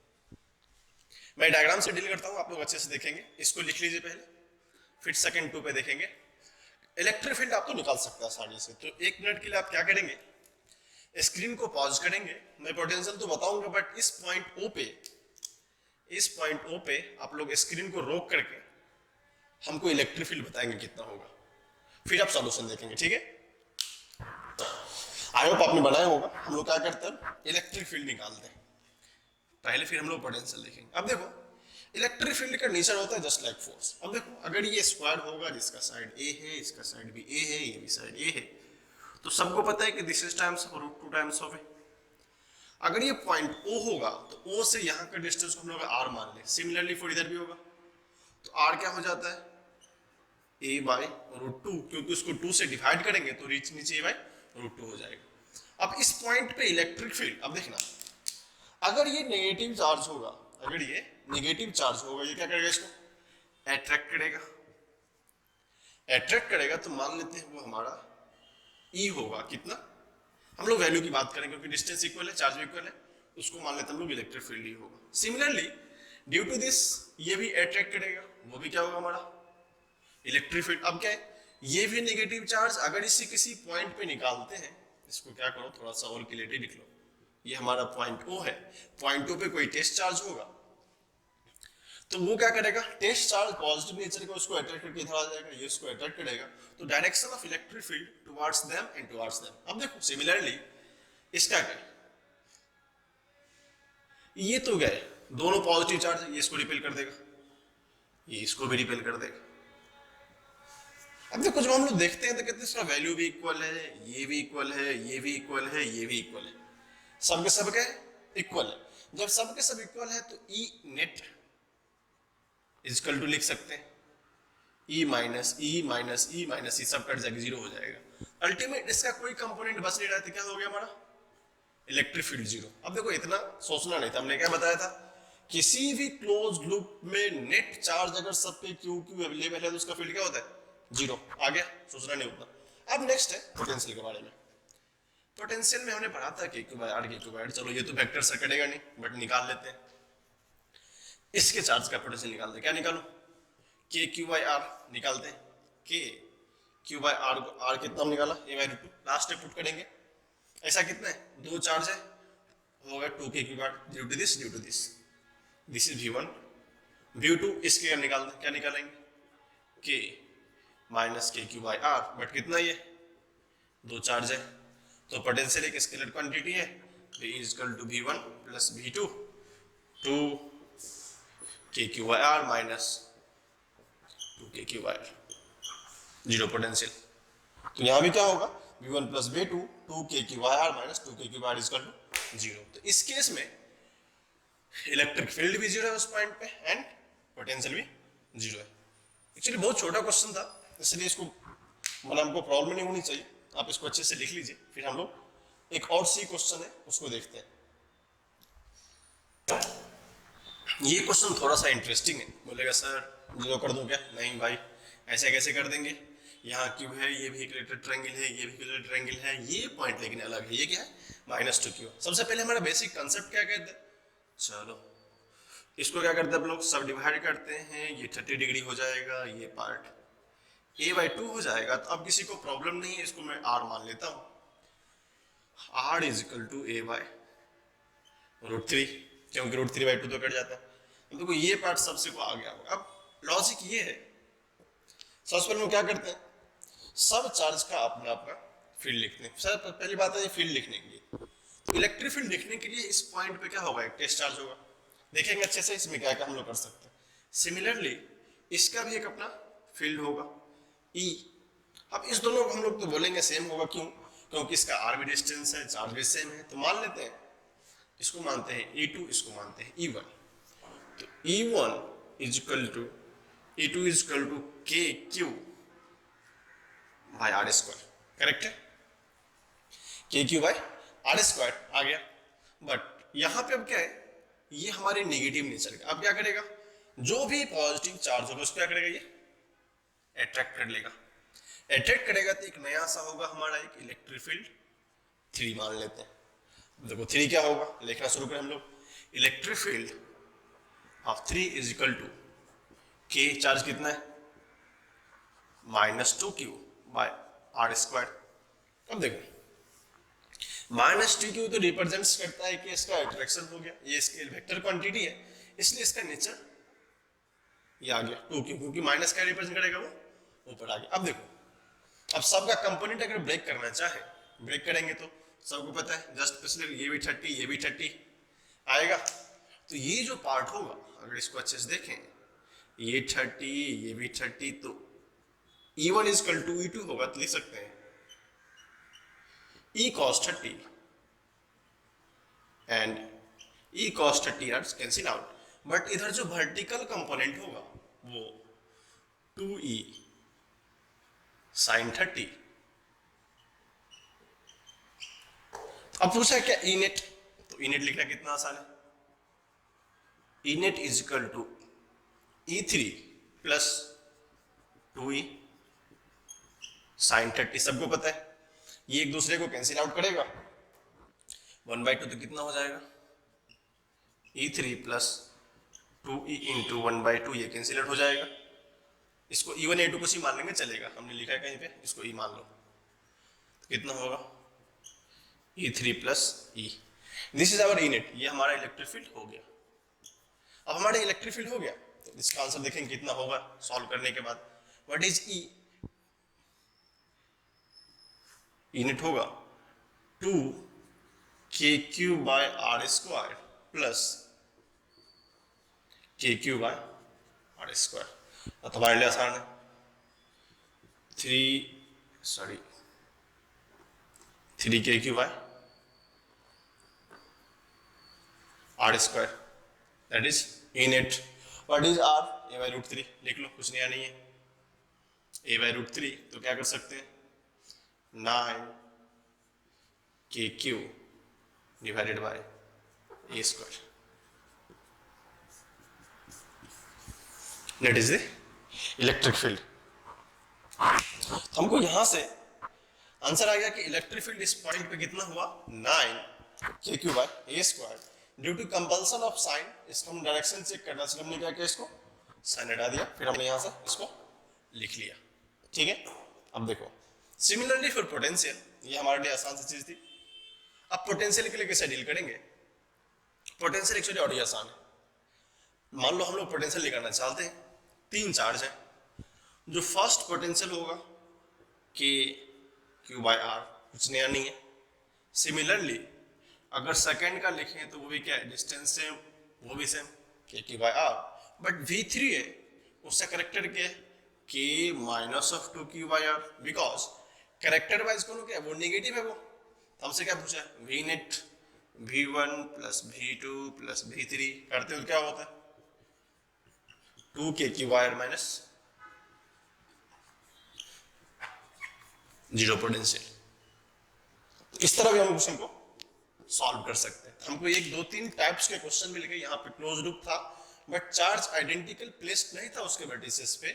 मैं डायग्राम से डील करता हूँ, आप लोग अच्छे से देखेंगे, इसको लिख लीजिए पहले, फिर सेकंड 2 पे देखेंगे। इलेक्ट्रिक फील्ड आप तो निकाल सकते हैं आसानी से, तो 1 मिनट के लिए आप क्या करेंगे, स्क्रीन को पॉज करेंगे, मैं पोटेंशियल तो बताऊंगा, बट इस पॉइंट O पे आप लोग स्क्रीन को रोक करके हमको इलेक्ट्रिक फील्ड बताएंगे कितना होगा, फिर आप सॉल्यूशन देखेंगे, ठीक है। आई होप आपने बनाया होगा। हम लोग क्या करते हैं, इलेक्ट्रिक फील्ड निकालते हैं पहले, फिर हम लोग पोटेंशियल देखेंगे। अब देखो इलेक्ट्रिक फील्ड का नेचर होता है जस्ट लाइक फोर्स। अब देखो अगर ये स्क्वायर होगा, जिसका साइड A है, इसका साइड भी A है, ये भी साइड A है, तो सबको पता है कि this is times of √2 times of A। अगर ये पॉइंट O होगा तो O से यहाँ का डिस्टेंस को हम लोग R मान ले, सिमिलरली फॉर इधर भी होगा, तो R क्या हो जाता है A बाई √2, क्योंकि उसको 2 से डिवाइड करेंगे तो रीच नीचे A बाई √2 हो जाएगा। अब इस पॉइंट पे इलेक्ट्रिक फील्ड, अब देखना अगर ये नेगेटिव चार्ज होगा, अगर ये नेगेटिव चार्ज होगा, ये क्या करेगा, इसको अट्रैक्ट करेगा, अट्रैक्ट करेगा, तो मान लेते हैं वो हमारा E होगा कितना, हम लोग वैल्यू की बात करेंगे क्योंकि डिस्टेंस इक्वल है, चार्ज भी इक्वल है, उसको मान लेते हैं हम लोग इलेक्ट्रिक फील्ड E होगा। सिमिलरली ड्यू टू दिस ये भी अट्रैक्ट करेगा, वो भी क्या होगा हमारा इलेक्ट्रिक फील्ड। अब क्या है, ये भी नेगेटिव चार्ज, अगर इसे किसी पॉइंट पे निकालते हैं, इसको क्या करो थोड़ा सा और क्लियरली लिख लो, ये हमारा पॉइंट O है, पॉइंट O पे कोई टेस्ट चार्ज होगा, तो वो क्या करेगा, टेस्ट चार्ज पॉजिटिव नेचर का उसको अट्रैक्ट करके इधर आ जाएगा, ये उसको अट्रैक्ट करेगा, तो direction of electric field towards them and towards them. अब देखो सिमिलरली इसका क्या, ये तो गए दोनों पॉजिटिव चार्ज, ये इसको रिपेल कर देगा, ये इसको भी रिपेल कर देगा। अब देखो जब हम लोग देखते हैं तो कहते हैं इसका वैल्यू भी इक्वल है, ये भी इक्वल है, ये भी इक्वल है, ये भी इक्वल है, सबके सब क्या इक्वल है। जब सबके सब इक्वल है तो E नेट इक्वल टू लिख सकते हैं E minus E minus E minus E, सब कट जाएगा, 0 हो जाएगा। अल्टीमेट इसका कोई कंपोनेंट बच नहीं रहा था, क्या हो गया हमारा इलेक्ट्रिक फील्ड 0। अब देखो इतना सोचना नहीं था, हमने क्या बताया था, किसी भी क्लोज लूप में नेट चार्ज अगर सब पे Q अवेलेबल है तो उसका फील्ड क्या होता है 0। आ गया, सोचना नहीं उतना। अब नेक्स्ट है पोटेंशियल के बारे में। पोटेंशियल में हमने पढ़ा था KQ by R, KQ by R, चलो ये तो वेक्टर से कटेगा नहीं, बट निकाल लेते हैं, इसके चार्ज का पोटेंशियल निकालते हैं। क्या निकालो, KQ बाय R निकालते हैं, KQ बाय R कितना हम निकाला A बाय √2, लास्ट में पुट करेंगे, ऐसा कितना है, दो चार्ज है, होगा 2k क्यू बार due to this this is v1 v2 इसके निकालना, क्या निकालेंगे, k minus K Q by R, but कितना ये दो चार्ज है, तो पोटेंशियल एक स्केलर क्वांटिटी है, v is equal to v1 plus v2 2 k Q by R minus 2k Q by R, zero potential. तो यहाँ भी क्या होगा, v1 plus v2 2k Q by R minus 2k Q by R is equal to zero. तो इस केस में इलेक्ट्रिक फील्ड भी जीरो है उस पॉइंट पे एंड पोटेंशियल भी जीरो है। एक्चुअली बहुत छोटा क्वेश्चन था, इसलिए इसको मतलब हमको प्रॉब्लम नहीं होनी चाहिए, आप इसको अच्छे से लिख लीजिए, फिर हम लोग एक और सी क्वेश्चन है उसको देखते हैं। ये क्वेश्चन थोड़ा सा इंटरेस्टिंग है, बोलेगा सर जीरो कर दूं क्या, नहीं भाई ऐसे कैसे कर देंगे, यहाँ क्यूब है, ये भी एक इलेक्ट्रिक ट्रायंगल है, ये भी इलेक्ट्रिक ट्रायंगल है, ये पॉइंट लेकिन अलग है, ये क्या है -2q। सबसे पहले हमारा बेसिक कंसेप्ट क्या कहते हैं, चलो इसको क्या करते हैं हम लोग, सब डिवाइड करते हैं, ये 30 डिग्री हो जाएगा, ये पार्ट a/2 हो जाएगा। तो अब किसी को प्रॉब्लम नहीं है, इसको मैं r मान लेता हूँ, r is equal to a/√3, क्योंकि √3/2 तो कट जाता है। देखो ये पार्ट सबसे को आ गया होगा। अब लॉजिक ये है, सबसे पहले हम क्या करते हैं, सब चार्ज का अपना अपना फील्ड लिखते हैं। सर पहली बात है ये फील्ड लिखने के लिए, तो इलेक्ट्रिक फील्ड लिखने के लिए इस पॉइंट पे क्या होगा, एक टेस्ट चार्ज होगा, देखेंगे अच्छे से इसमें क्या क्या हम लोग कर सकते हैं। सिमिलरली इसका भी एक अपना फील्ड होगा E। अब इस दोनों को हम लोग तो बोलेंगे सेम होगा, क्यों, क्योंकि इसका r भी डिस्टेंस है, चार्ज भी सेम है, तो मान लेते हैं इसको मानते हैं E2, इसको मानते हैं E1। तो E1 is equal to E2 is equal to KQ by are square, correct है, KQ बाय आर स्क्वायर आ गया। बट यहाँ पे अब क्या है, ये हमारे नेगेटिव नेचर का, अब क्या करेगा, जो भी पॉजिटिव चार्ज होगा उसको क्या करेगा, ये अट्रैक्ट कर लेगा, अट्रैक्ट करेगा तो एक नया सा होगा हमारा एक इलेक्ट्रिक फील्ड 3 मान लेते हैं। देखो 3 क्या होगा, लिखना शुरू करें हम लोग, electric field of 3 is equal to K, charge कितना है -2q बाय आर स्क्वायर। अब देखो -2q तो रिप्रेजेंट्स करता है कि इसका अट्रैक्शन हो गया, ये इसके वेक्टर क्वांटिटी है, इसलिए इसका नेचर ये आ गया 2q, क्योंकि माइनस क्या रिप्रेजेंट करेगा, वो ऊपर आ गया। अब देखो, अब सबका कंपोनेंट अगर ब्रेक करना चाहे, ब्रेक करेंगे तो सबको पता है जस्ट पिछले ये भी 30 ये भी 30 आएगा, तो ये जो पार्ट होगा अगर इसको अच्छे से देखें, ये 30 ये भी 30, तो E1 is equal to E2 होगा, तो लिख सकते हैं E cos 30 and E cos 30 are cancel out, but इधर जो वर्टिकल कंपोनेंट होगा वो 2E sin 30। अब पूछा क्या E नेट, तो E नेट लिखना कितना आसान है, E net is equal to E3 plus 2E sin 30, सबको पता है ये एक दूसरे को कैंसिल आउट करेगा, 1/2 तो कितना हो जाएगा, E3 प्लस 2E इंटू 1/2, ये कैंसिल आउट हो जाएगा। इसको E1 E2 को सी मान लेंगे चलेगा, हमने लिखा है कहीं पे, इसको E मान लो, तो कितना होगा E3 plus E, this is our E net, ये हमारा इलेक्ट्रिक फील्ड हो गया। अब हमारा इलेक्ट्रिक फील्ड हो गया, तो इसका आंसर देखेंगे कितना होगा सॉल्व करने के बाद। What is E, E net होगा 2KQ by are square plus KQ by are square. तो हमारे लिए आसान है, 3KQ by are square, that is E net. What is R, a/√3 लिख लो, कुछ नया नहीं है, a/√3, तो क्या कर सकते हैं 9KQ divided by a square, that is the electric field. हमको यहां से आंसर आ गया कि इलेक्ट्रिक फील्ड इस पॉइंट पे कितना हुआ 9KQ by a square due to compulsion of sine. इसको हम डायरेक्शन चेक करना चाहिए, हमने क्या किया, इसको साइन हटा दिया, फिर हमने यहां से इसको लिख लिया, ठीक है। अब देखो सिमिलरली फॉर पोटेंशियल, ये हमारे लिए आसान सी चीज थी, अब पोटेंशियल के लिए कैसे डील करेंगे? पोटेंशियल एक्चुअली और आसान है। मान लो हम लोग पोटेंशियल निकालना चाहते हैं, तीन चार्ज है। जो फर्स्ट पोटेंशियल होगा के क्यू बाई आर, कुछ नया नहीं है। सिमिलरली अगर सेकेंड का लिखें तो वो भी क्या है, डिस्टेंस सेम, वो भी सेम, के Q by R. But V3 है, उसका करेक्टर क्या है, K minus of 2 Q by R, because character wise कौन क्या है, वो नेगेटिव है। वो तो हमसे क्या पूछा है, V net V1 plus V2 plus V3 करते हो क्या होता है, 2 K Q by R minus 0 potential. इस तरह भी हम क्वेश्चन को सॉल्व कर सकते हैं। हमको एक दो तीन टाइप्स के क्वेश्चन मिल गए। यहाँ पे क्लोज लूप था बट चार्ज आइडेंटिकल प्लेस्ड नहीं था उसके वर्टिसेस पे,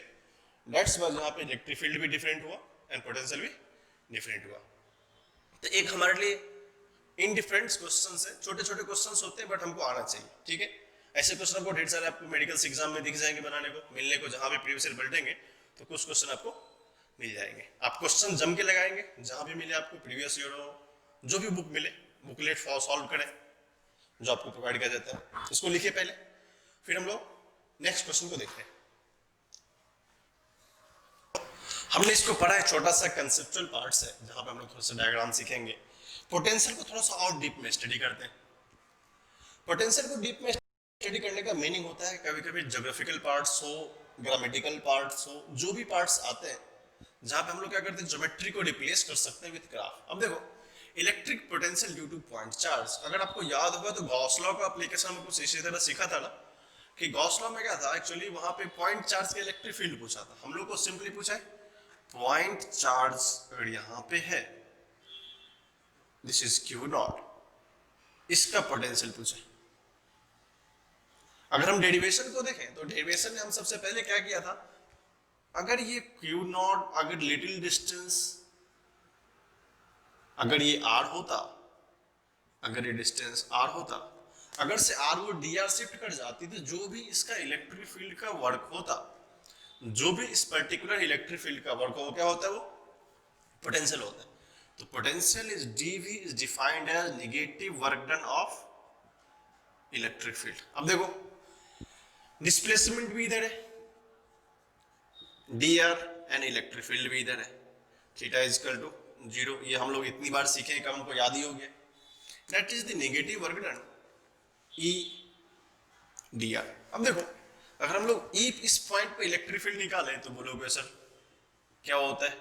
दैट्स वाज यहाँ पे इलेक्ट्रिक फील्ड भी डिफरेंट हुआ एंड पोटेंशियल भी डिफरेंट हुआ। तो एक हमारे लिए इनडिफरेंट क्वेश्चन है, छोटे छोटे क्वेश्चन होते हैं बट हमको आना चाहिए, ठीक है। ऐसे क्वेश्चन आपको ढेर सारे आपको मेडिकल एग्जाम में दिख जाएंगे बनाने को, मिलने को, जहां भी प्रीवियस ईयर पलटेंगे तो कुछ क्वेश्चन आपको मिल जाएंगे। आप क्वेश्चन जम के लगाएंगे, जहां भी मिले आपको, प्रीवियस ईयर हो, जो भी बुक मिले, बुकलेट सॉल्व करें जो आपको प्रोवाइड किया जाता है, इसको लिखिए पहले, फिर हम लोग नेक्स्ट क्वेश्चन को देखते हैं। हमने इसको पढ़ा है, छोटा सा कंसेप्चुअल पार्ट्स है जहां पे हम लोग थोड़ा सा डायग्राम सीखेंगे। पोटेंशियल को थोड़ा सा और डीप में स्टडी करते हैं। पोटेंशियल को डीप में स्टडी करने का मीनिंग होता है कभी कभी ज्योग्राफिकल पार्ट्स हो, ग्रामेटिकल पार्ट्स हो, जो भी पार्ट्स आते हैं जहां पे हम लोग क्या करते हैं, ज्योमेट्री को रिप्लेस कर सकते हैं विद ग्राफ। अब देखो, electric potential due two point charge, अगर आपको याद होगा तो गॉस लॉ का एप्लीकेशन में कुछ इसी तरह सीखा था ना, कि गॉस लॉ में क्या था, एक्चुअली वहां पे पॉइंट चार्ज का इलेक्ट्रिक फील्ड पूछा था। हम लोग को सिंपली पूछा है पॉइंट चार्ज अगर यहाँ पे है, दिस इज क्यू नॉट, इसका पोटेंशियल पूछा है। अगर हम डेरिवेशन को देखें तो डेरिवेशन में हम सबसे पहले क्या किया था, अगर ये क्यू नॉट, अगर लिटिल डिस्टेंस, अगर ये आर होता, अगर ये डिस्टेंस आर होता, अगर से आर वो डी आर शिफ्ट कर जाती तो जो भी इसका इलेक्ट्रिक फील्ड का वर्क होता, जो भी इस पर्टिकुलर इलेक्ट्रिक फील्ड का वर्क हो, क्या होता है, वो पोटेंशियल होता है। तो potential is dV is defined as negative work done of electric field. अब देखो, डिस्प्लेसमेंट भी इधर है, D R and electric field भी इधर है, थीटा इज इक्वल टू 0। ये हम लोग इतनी बार सीखे हैं, हमको याद ही हो गया। That is the negative work done E D R. अब देखो, अगर हम लोग ई इस पॉइंट पे इलेक्ट्रिक फील्ड निकालें तो बोलोगे सर क्या होता है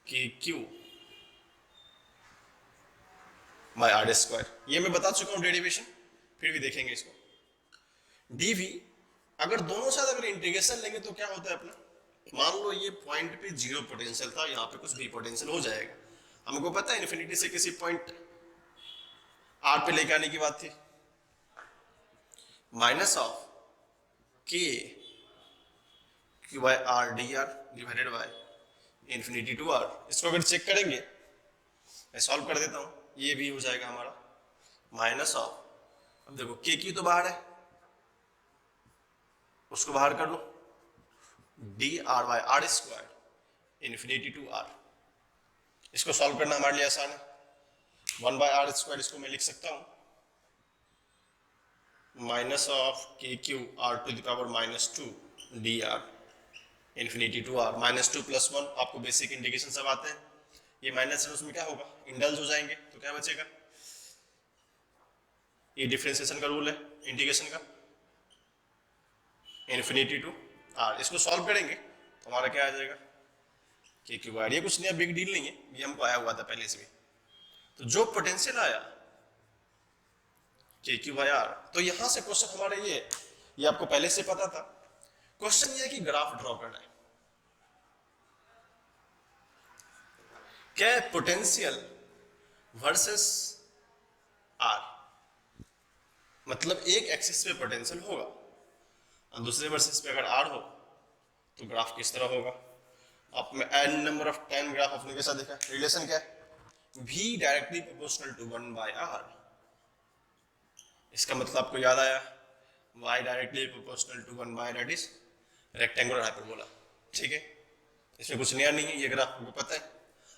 कि क्यू बाय आर स्क्वायर। ये मैं बता चुका हूं डेरिवेशन, फिर भी देखेंगे इसको। डीवी अगर दोनों साथ अगर इंटीग्रेशन लेंगे तो क्या होता है अपना, मान लो ये पॉइंट पे 0 पोटेंशियल था, यहाँ पे कुछ भी पोटेंशियल हो जाएगा। हमको पता है इन्फिनिटी से किसी पॉइंट आर पे लेके आने की बात थी, minus of K Q by R D R divided by infinity to are. इसको अगर चेक करेंगे, मैं सॉल्व कर देता हूं, ये भी हो जाएगा हमारा माइनस ऑफ, अब देखो के क्यू तो बाहर है, उसको बाहर कर लो, d r by are square infinity to are. इसको सॉल्व करना हमारे लिए आसान है, 1 बाय आर स्क्वायर, इसको मैं लिख सकता हूं minus of K Q R to the power minus 2 D R infinity to R. -2 + 1 आपको बेसिक इंटीग्रेशन सब आते हैं। ये माइनस है, उसमें क्या होगा, इंडल्ज हो जाएंगे, तो क्या बचेगा, ये डिफरेंशिएशन का रूल है इंटीग्रेशन का, इन्फिनिटी टू आर। इसको सॉल्व करेंगे तो हमारा क्या आ जाएगा, के क्यू आर। ये कुछ नया बिग डील नहीं है, ये हमको आया हुआ था पहले से भी। तो जो पोटेंशियल आया के क्यू बाय आर, तो यहां से क्वेश्चन हमारे ये आपको पहले से पता था। क्वेश्चन ये है कि ग्राफ ड्रॉ करना है, क्या है, पोटेंशियल वर्सेस आर, मतलब एक एक्सिस पे पोटेंशियल होगा और दूसरे वर्सेस पे अगर आर हो तो ग्राफ किस तरह होगा। आप में n नंबर ऑफ 10 ग्राफ अपने के साथ देखा, रिलेशन क्या है, v directly proportional to 1 by r। इसका मतलब आपको याद आया, y directly proportional to 1 by, that is rectangular hyperbola, ठीक है। इसमें कुछ नया नहीं है, ये ग्राफ आपको पता है।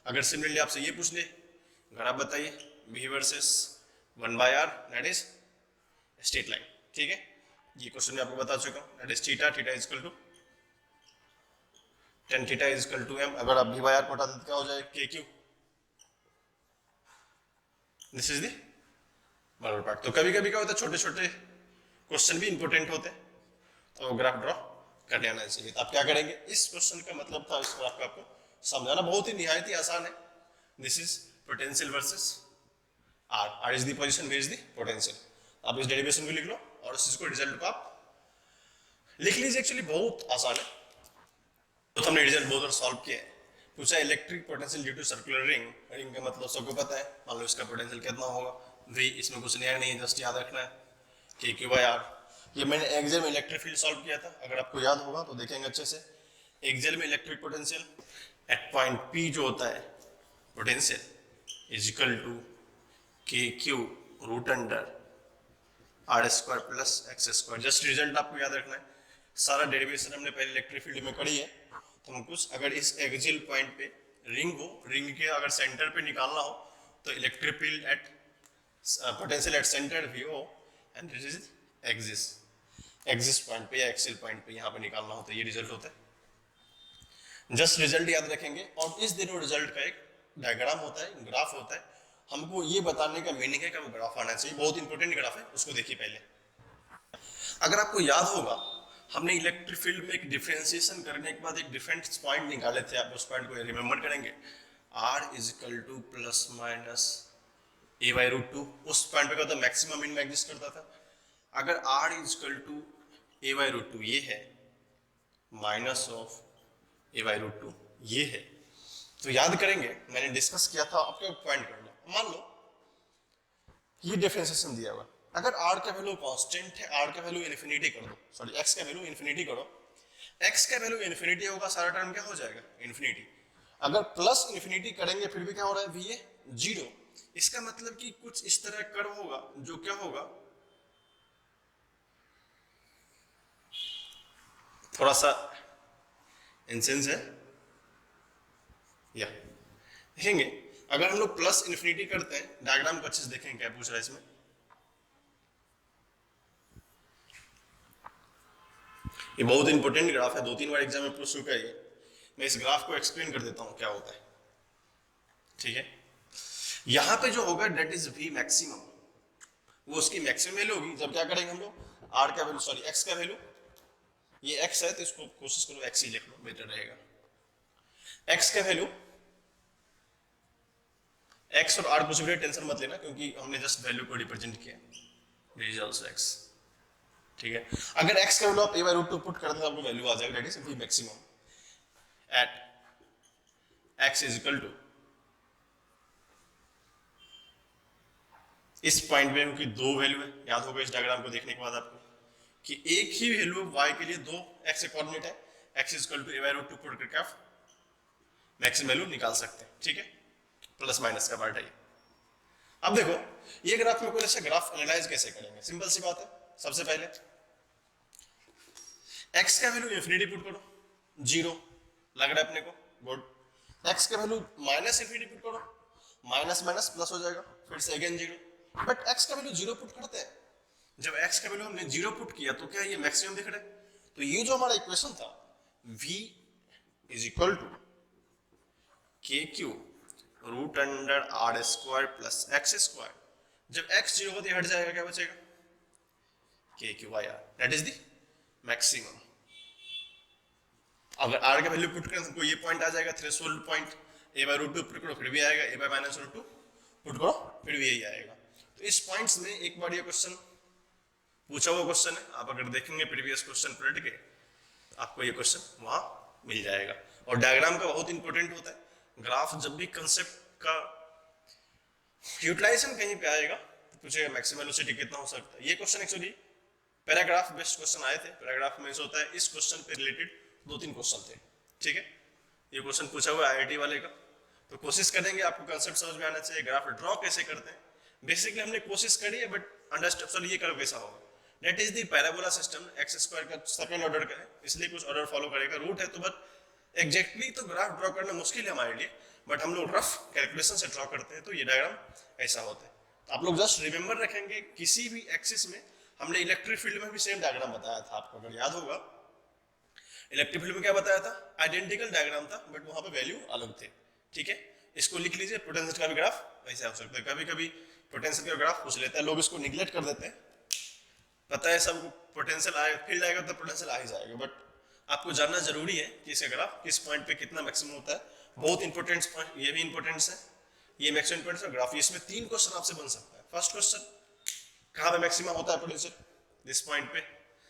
अगर सिमिलरली आपसे ये पूछ ले, ग्राफ बताइए, v versus 1/r that is straight line, ठीक है। ये क्वेश्चन में आपको बता चुका हूं, that is theta is equal to tan theta is equal to m। अगर आप v/r को हटा देते क्या हो जाएगा, kq, दिस इज द बराबर पार्ट। तो कभी कभी क्या होता है, छोटे छोटे क्वेश्चन भी इंपॉर्टेंट होते हैं, तो ग्राफ ड्रॉ कर लेना चाहिए। तो आप क्या करेंगे, इस क्वेश्चन का मतलब था इस ग्राफ का आपको समझाना बहुत ही निहायत ही आसान है। This is potential versus R, R is the position, V is the potential. आप इस डेरिवेशन को लिख लो और इस को रिजल्ट को आप लिख लीजिए। एक्चुअली बहुत आसान है, तो हमने रिजल्ट बहुत सॉल्व किया है। पूछा electric potential due to circular ring, ring का मतलब सबको पता है, मान लो इसका पोटेंशियल कितना होगा v, इसमें कुछ नया नहीं है, जस्ट याद रखना है कि q/r। ये मैंने एक्सेल में इलेक्ट्रिक फील्ड सॉल्व किया था, अगर आपको याद होगा तो देखेंगे अच्छे से। एक्सेल में electric potential at point P जो होता है potential is equal to kq root under r square plus x square. Just result आपको याद रखना है, सारा डेरिवेशन हमने पहले इलेक्ट्रिक फील्ड में करी है। तो हम कुछ अगर इस एक्सियल पॉइंट पे रिंग हो, रिंग के अगर सेंटर पे निकालना हो तो electric field at potential at centre V O and this is axis point पे या एक्सियल पॉइंट पे यहाँ पे निकालना हो, तो ये रिजल्ट होता है। जस्ट रिजल्ट याद रखेंगे और इस दिनों रिजल्ट का एक डायग्राम होता है, ग्राफ होता है। हमको ये बताने का मीनिंग है कि वो ग्राफ आना चाहिए, बहुत इंपॉर्टेंट ग्राफ है, उसको देखिए पहले। अगर आपको याद होगा हमने इलेक्ट्रिक फील्ड में एक डिफरेंशिएशन करने के बाद एक डिफरेंट पॉइंट निकाले थे, आप उस पॉइंट को रिमेंबर करेंगे, r is equal two plus minus a/√2। उस पॉइंट पे क्या होता है, मैक्सिमम मिनिमम एग्जिस्ट करता था। अगर r is equal to a/√2 ये है, माइनस ऑफ a/√2 ये है, तो याद करेंगे मैंने डिस्कस किया था, आपको पॉइंट कर लो, मान लो ये डिफरेंशिएशन दिया हुआ, अगर r का वैल्यू कांस्टेंट है, r का वैल्यू इन्फिनिटी कर दो, सॉरी x का वैल्यू इन्फिनिटी करो, x का वैल्यू इन्फिनिटी होगा, सारा टर्म क्या हो जाएगा, इन्फिनिटी। अगर प्लस इन्फिनिटी करेंगे फिर भी क्या हो रहा है, v है 0। इसका मतलब कि कुछ इस तरह कर्व होगा जो क्या होगा, थोड़ा सा इंसेंस है या देखेंगे। अगर हम लोग प्लस इन्फिनिटी करते हैं, डायग्राम को अच्छे से देखेंगे क्या पूछ रहा है इसमें। ये बहुत इंपॉर्टेंट ग्राफ है, 2-3 बार एग्जाम में पूछ चुका है ये। मैं इस ग्राफ को एक्सप्लेन कर देता हूं क्या होता है, ठीक है। यहां पे जो होगा डेट इज v मैक्सिमम, वो उसकी मैक्सिमम वैल्यू होगी। जब क्या करेंगे हम लोग, r का वैल्यू सॉरी x का वैल्यू, ये x है तो इसको कोशिश करो x ही लिख लो, बेटर रहेगा। x का वैल्यू, x और r कुछ भी टेंशन मत लेना क्योंकि हमने जस्ट वैल्यू को रिप्रेजेंट किया, दिस इज आल्सो x, ठीक है। अगर x का वैल्यू आप a/√2 पुट कर दें तो आपको वैल्यू आ जाएगा that is v maximum at x is equal to, इस पॉइंट पे क्योंकि दो वैल्यू है, याद होगा इस डायग्राम को देखने के बाद आपको कि एक ही वैल्यू y के लिए दो x के कोऑर्डिनेट है, x is equal to a/√2 put करके आप मैक्सिमम वैल्यू निकाल सकते हैं, ठीक है। प्लस माइनस का पार्ट है। अब देखो ये ग्राफ में कोई ऐसा ग्राफ एनालाइज कैसे करेंगे, सिंपल सी बात है। सबसे पहले x का वैल्यू इन्फिनिटी पुट करो, 0 लग रहा है अपने को, गुड। x का वैल्यू माइनस इन्फिनिटी पुट करो, माइनस माइनस प्लस हो जाएगा, फिर से अगेन 0। बट x का वैल्यू 0 पुट करते हैं, जब x का वैल्यू हमने 0 पुट किया तो क्या ये मैक्सिमम दिख रहा है। तो ये जो हमारा इक्वेशन था v is equal to kq root under r square plus x square, जब x 0 होता है हट जाएगा, क्या बचेगा, kq/r that is the maximum. अगर r का वैल्यू पुट करें तो ये पॉइंट आ जाएगा, थ्रेशोल्ड पॉइंट, a/√2 पुट करो फिर भी आएगा, a/-√2 पुट करो फिर भी यही आएगा। तो इस पॉइंट्स में एक बार ये क्वेश्चन पूछा हुआ क्वेश्चन है, आप अगर देखेंगे प्रीवियस क्वेश्चन पलट के आपको ये क्वेश्चन वहां मिल जाएगा। और डायग्राम का बहुत इंपॉर्टेंट होता है, ग्राफ जब भी कंसेप्ट का यूटिलाइजेशन कहीं पे आएगा तो पूछेगा मैक्सिमम वेलोसिटी कितना हो सकता है। ये question actually paragraph based question आए थे, पैराग्राफ में होता है इस क्वेश्चन पे रिलेटेड 2-3 क्वेश्चन थे, ठीक है। ये क्वेश्चन पूछा हुआ है IIT वाले का, तो कोशिश करेंगे आपको कंसेप्ट समझ में आना चाहिए, ग्राफ ड्रॉ कैसे करते हैं। बेसिकली हमने कोशिश करी है बट अंडरस्टैंड, चलो ये कर्व कैसा होगा, that is the parabola system, x square का सेकंड ऑर्डर का है इसलिए कुछ ऑर्डर फॉलो करेगा, रूट है तो बट एग्जैक्टली तो ग्राफ ड्रॉ करना मुश्किल है हमारे लिए, बट हम लोग रफ कैलकुलेशन से ड्रॉ करते हैं तो ये डायग्राम ऐसा होता है। तो आप लोग जस्ट रिमेंबर रखेंगे किसी भी एक्सिस में हमने इलेक्ट्रिक फील्ड में भी सेम डायग्राम बताया था, आपको अगर याद होगा इलेक्ट्रिक फील्ड में क्या बताया था, आइडेंटिकल डायग्राम था बट वहां पे वैल्यू अलग थे। ठीक है, इसको लिख लीजिए, पोटेंशियल का भी ग्राफ वैसे हो सकता है। कभी कभी पोटेंशियल का ग्राफ पूछ लेता है, लोग इसको निगलेक्ट कर देते हैं, पता है सबको पोटेंशियल आए फील्ड आएगा तो पोटेंशियल आ ही जाएगा, बट आपको जानना जरूरी है कि इसका ग्राफ किस पॉइंट पे कितना मैक्सिमम होता है। बहुत इंपॉर्टेंट पॉइंट, ये भी इंपॉर्टेंट है, ये मैक्सिमम पॉइंट का ग्राफ। इसमें 3 क्वेश्चन आपसे बन सकता है। फर्स्ट क्वेश्चन, कहाँ पे मैक्सिमम होता है पोटेंशियल, दिस पॉइंट पे,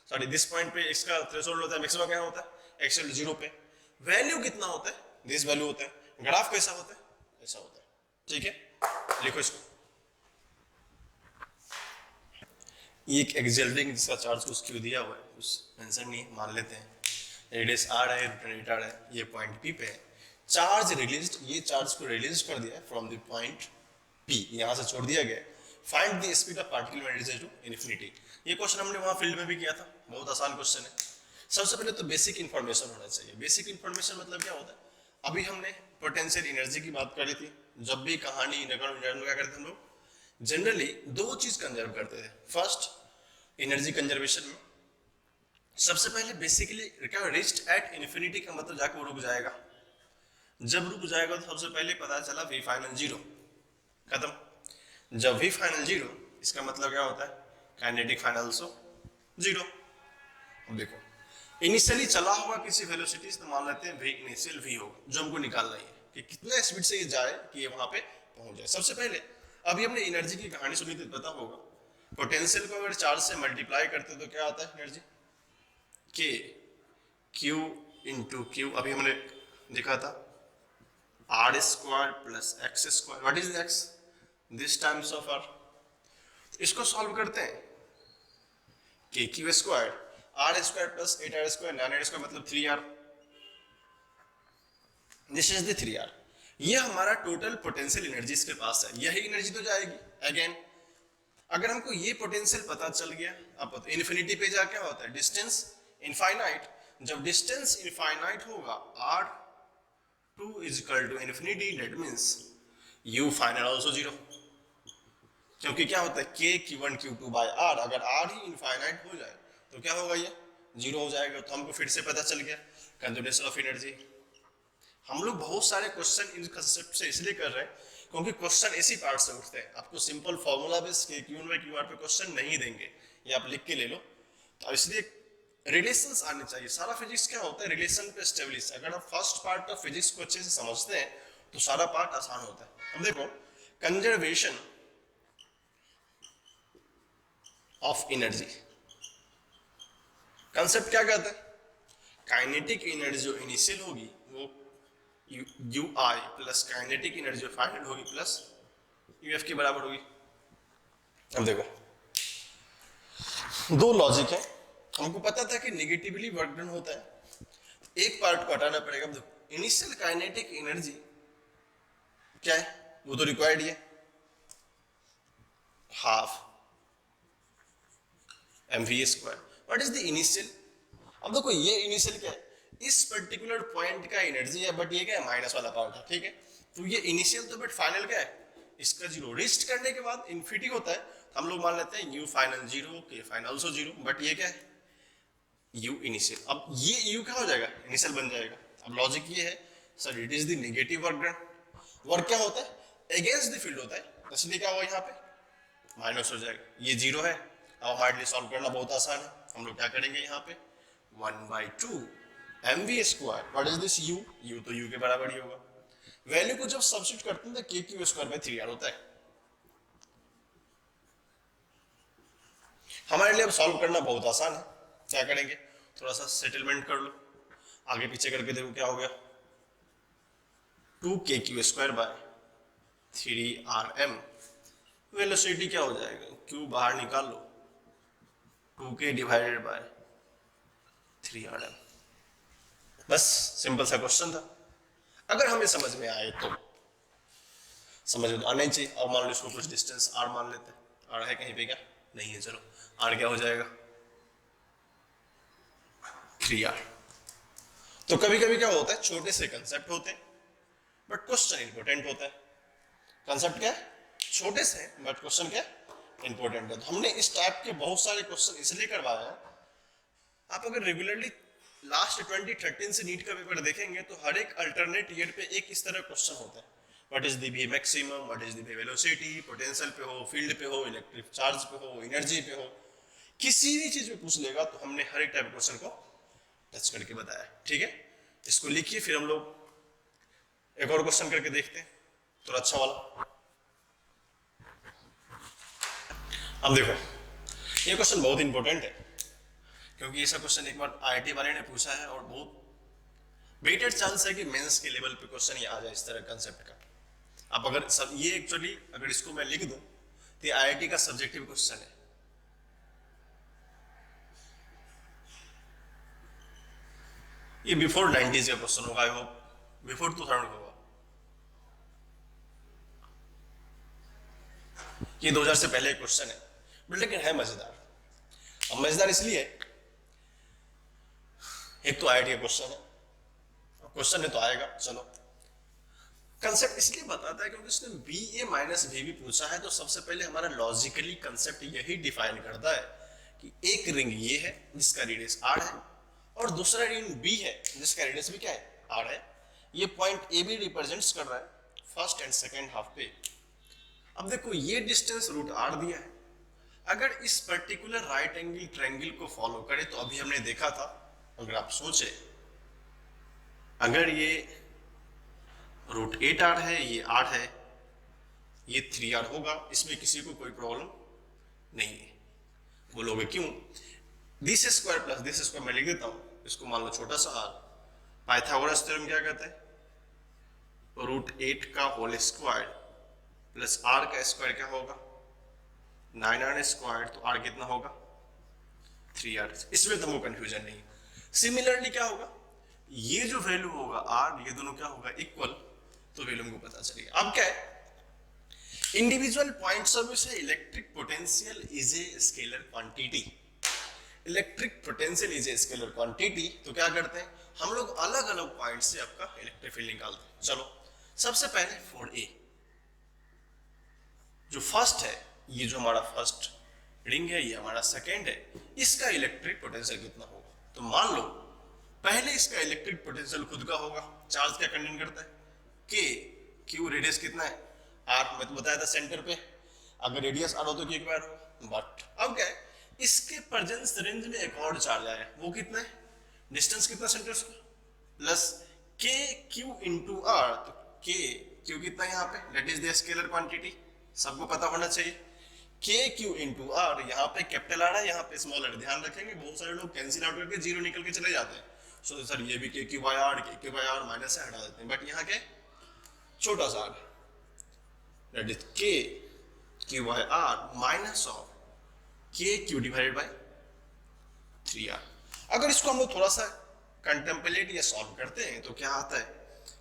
सॉरी दिस पॉइंट पे इसका थ्रेशोल्ड होता है, मैक्सिमम क्या होता है एक्सेल 0 पे, वैल्यू कितना होता है, दिस वैल्यू होता है, ग्राफ कैसा होता है, ऐसा होता है। ठीक है, लिखो इसको। ये एक एक्सेलरिंग जिसका चार्ज कुछ क्यों दिया हुआ है कुछ मेंशन नहीं, मान लेते हैं रेडियस आर है, रिटर्न आर है, ये पॉइंट पी पे है, चार्ज रिलीज्ड, ये चार्ज को रिलीज कर दिया फ्रॉम द पॉइंट पी, यहां से छोड़ दिया गया। Find the speed of particle when it is to infinity, ये क्वेश्चन हमने वहां फील्ड में भी किया था, बहुत आसान क्वेश्चन है। सबसे पहले तो बेसिक इंफॉर्मेशन होना चाहिए। बेसिक इंफॉर्मेशन मतलब क्या होता है, अभी हमने पोटेंशियल एनर्जी की बात करी थी, जब भी कहानी क्या करते हम लोग जनरली 2 चीज कंजर्व करते थे। फर्स्ट, एनर्जी कंजर्वेशन में सबसे पहले बेसिकली क्या, रिच्ड एट इन्फिनिटी का मतलब जाकर रुक जाएगा, जब रुक जाएगा तो सबसे पहले पता चला वी फाइनल 0 खत्म। जब वी फाइनल 0 इसका मतलब क्या होता है, काइनेटिक फाइनल आल्सो 0। अब देखो इनिशियली चला हुआ किसी वेलोसिटी से, तो मान लेते हैं वी इनिशियल वी होगा, जो हमको निकालना है कि कितना स्पीड से ये जाए कि ये वहां पे पहुंच जाए। सबसे पहले अभी हमने एनर्जी की कहानी सुनी थी, पता होगा पोटेंशियल को अगर चार्ज से मल्टीप्लाई करते तो क्या आता है एनर्जी, के क्यू इंटू क्यू, अभी हमने देखा था R square plus X square, what is X, this times of R. इसको सॉल्व करते हैं, K Q square R square plus 8r square 9r square मतलब 3r, this is the 3r। ये हमारा टोटल पोटेंशियल एनर्जी इसके पास है, यही एनर्जी तो जाएगी। अगेन अगर हमको ये पोटेंशियल पता चल गया, अब इन्फिनिटी पे जा क्या होता है, डिस्टेंस इनफाइनाइट, जब डिस्टेंस इनफाइनाइट होगा r2 is equal to infinity, that means u final also 0, क्योंकि क्या होता है k q1 q2 by r, अगर r ही इनफाइनाइट हो जाए तो क्या होगा, ये 0 हो जाएगा। तो हमको फिर से पता चल गया कंजर्वेशन ऑफ एनर्जी। हम लोग बहुत सारे क्वेश्चन इन कंसेप्ट से इसलिए कर रहे हैं क्योंकि क्वेश्चन इसी पार्ट से उठते हैं, आपको सिंपल फॉर्मूला बेस के क्यू बाई क्यू आर पे क्वेश्चन नहीं देंगे, ये आप लिख के ले लो। तो इसलिए रिलेशंस आने चाहिए। सारा फिजिक्स क्या होता है, रिलेशन पे एस्टेब्लिश। अगर आप फर्स्ट पार्ट ऑफ फिजिक्स को अच्छे से समझते हैं तो सारा पार्ट आसान होता है। अब देखो कंजर्वेशन ऑफ एनर्जी कंसेप्ट क्या कहता है, काइनेटिक एनर्जी जो इनिशियल होगी वो you I plus kinetic energy जो फाइनल होगी प्लस यू एफ के बराबर होगी। अब देखो 2 लॉजिक है, हमको पता था कि नेगेटिवली वर्क डन होता है, एक पार्ट को हटाना पड़ेगा। अब देखो इनिशियल काइनेटिक एनर्जी क्या है, वो तो रिक्वायर्ड है half mv square, what is the initial. अब देखो ये इनिशियल क्या है, इस पर्टिकुलर पॉइंट का एनर्जी है, बट ये क्या है माइनस वाला पार्ट है, ठीक है। तो ये इनिशियल तो, बट फाइनल क्या है इसका 0। रिस्ट करने के बाद इन्फिनिटी होता है, हम लोग मान लेते हैं u फाइनल 0 के फाइनल आल्सो 0, बट ये क्या है u इनिशियल। अब ये u क्या हो जाएगा, इनिशियल बन जाएगा। अब लॉजिक ये है sir, it is the negative work done. Work क्या होता है अगेंस्ट द फील्ड होता है, इसलिए क्या हुआ यहाँ पे माइनस हो जाएगा, ये 0 है। अब हमारे लिए सॉल्व करना बहुत आसान है, हम लोग क्या करेंगे यहाँ पे 1/2 mv square, what is this u, u तो u के बराबर ही होगा। वैल्यू को जब सब्स्टिट्यूट करते हैं तो k Q square by 3r होता है। हमारे लिए अब सॉल्व करना बहुत आसान है, क्या करेंगे थोड़ा सा सेटलमेंट कर लो, आगे पीछे करके देखो क्या हो गया 2k Q square by 3rm। Velocity क्या हो जाएगा, q बाहर निकाल लो, 2k डिवाइडेड बाय 3rm। बस सिंपल सा क्वेश्चन था, अगर हमें समझ में आए तो, समझ में आना ही चाहिए। अब मान लो इसको कुछ डिस्टेंस r मान लेते हैं, r है कहीं पे क्या नहीं है, चलो r क्या हो जाएगा 3r। तो कभी कभी क्या होता है छोटे से कंसेप्ट होते हैं बट क्वेश्चन इंपॉर्टेंट होता है। कंसेप्ट क्या है, छोटे से हैं बट क्वेश्चन क्या इंपॉर्टेंट है। तो हमने इस टाइप के बहुत सारे क्वेश्चन इसलिए करवाए हैं, आप अगर रेगुलरली लास्ट 2013 से नीट का पेपर देखेंगे तो हर एक अल्टरनेट ईयर पे एक इस तरह क्वेश्चन होता है। What is the V maximum, what is the V velocity, potential पे हो, फील्ड पे हो, इलेक्ट्रिक चार्ज पे हो, एनर्जी पे हो, किसी भी चीज पे पूछ लेगा तो हमने हर एक टाइप क्वेश्चन को टच करके बताया। ठीक है, इसको लिखिए, फिर हम लोग एक और क्वेश्चन करके देखते हैं थोड़ा अच्छा वाला। अब देखो, ये क्वेश्चन बहुत इंपॉर्टेंट है क्योंकि ऐसा क्वेश्चन एक बार आईआईटी वाले ने पूछा है और बहुत वेटेड चांस है कि मेंस के लेवल पे क्वेश्चन ये आ जाए इस तरह कंसेप्ट का। अब अगर सब ये एक्चुअली अगर इसको मैं लिख दूं तो आईआईटी का सब्जेक्टिव क्वेश्चन है। ये बिफोर 90s का क्वेश्चन होगा, आई होप बिफोर 2000 होगा। ये 2000 से पहले क्वेश्चन है बट लेकिन है मजेदार। अब मजेदार इसलिए, एक तो आईआईटी का क्वेश्चन है, क्वेश्चन है तो आएगा, चलो। कंसेप्ट इसलिए बताता है क्योंकि उसने बी ए माइनस वी भी पूछा है, तो सबसे पहले हमारा लॉजिकली कंसेप्ट यही डिफाइन करता है कि एक रिंग ये है जिसका रेडियस आर है और दूसरा रिंग बी है जिसका रेडियस भी क्या है, आर है। ये पॉइंट ए भी रिप्रेजेंट्स कर रहा है फर्स्ट एंड सेकेंड हाफ पे। अब देखो ये डिस्टेंस रूट आर दिया है, अगर इस पर्टिकुलर राइट एंगल ट्रायंगल को फॉलो करें तो अभी हमने देखा था, अगर आप सोचे अगर ये रूट 8 आर है, ये 8 है, ये 3 आर होगा, इसमें किसी को कोई प्रॉब्लम नहीं है। बोलोगे क्यों, this square plus this square मैं लिख देता हूं, इसको मान लो छोटा सा आर। पाइथागोरस थ्योरम क्या कहता है, रूट 8 का होल स्क्वायर प्लस आर का स्क्वायर क्या होगा 9r स्क्वायर, तो आर कितना होगा 3r। इसमें तो वो कंफ्यूजन नहीं। सिमिलरली क्या होगा, ये जो वैल्यू होगा आर, ये दोनों क्या होगा इक्वल, तो वैल्यू हमको पता चलेगा। अब क्या है, इंडिविजुअल पॉइंट्स ऑफ व्यू से electric potential is a scalar quantity. Electric potential is a scalar quantity, तो क्या करते हैं हम लोग अलग अलग पॉइंट से आपका इलेक्ट्रिक फील्ड निकालते हैं। चलो सबसे पहले फॉर ए, जो फर्स्ट है, ये जो हमारा फर्स्ट रिंग है, ये हमारा सेकेंड है, इसका इलेक्ट्रिक पोटेंशियल कितना होगा। तो मान लो पहले इसका इलेक्ट्रिक पोटेंशियल खुद का होगा, चार्ज क्या कंटेन करता है के, क्यू रेडियस कितना है आर, मैं तो बताया था सेंटर पे, अगर रेडियस आर हो तो क्यू स्क्वायर होगा। बट अब क्या है, इसके प्रेजेंस रेंज में एक और चार्ज आया है, वो कितना है, डिस्टेंस कितना सेंटर से, प्लस के क्यू इंटू आर। तो के क्यू कितना है यहाँ पे, that is the scalar quantity, सबको पता होना चाहिए। के क्यू इंटू आर, यहाँ पे कैपिटल आर है, यहाँ पे स्मॉल आर, ध्यान रखेंगे बहुत सारे लोग कैंसिल आउट करके जीरो निकल के चले जाते हैं। सो सर ये भी के क्यू बाय आर माइनस से हटा देते हैं, बट यहाँ के छोटा सा R, that is K Q by R minus of K Q divided by 3r। अगर इसको हम लोग थोड़ा सा कंटेम्पलेट या सॉल्व करते हैं तो क्या आता है,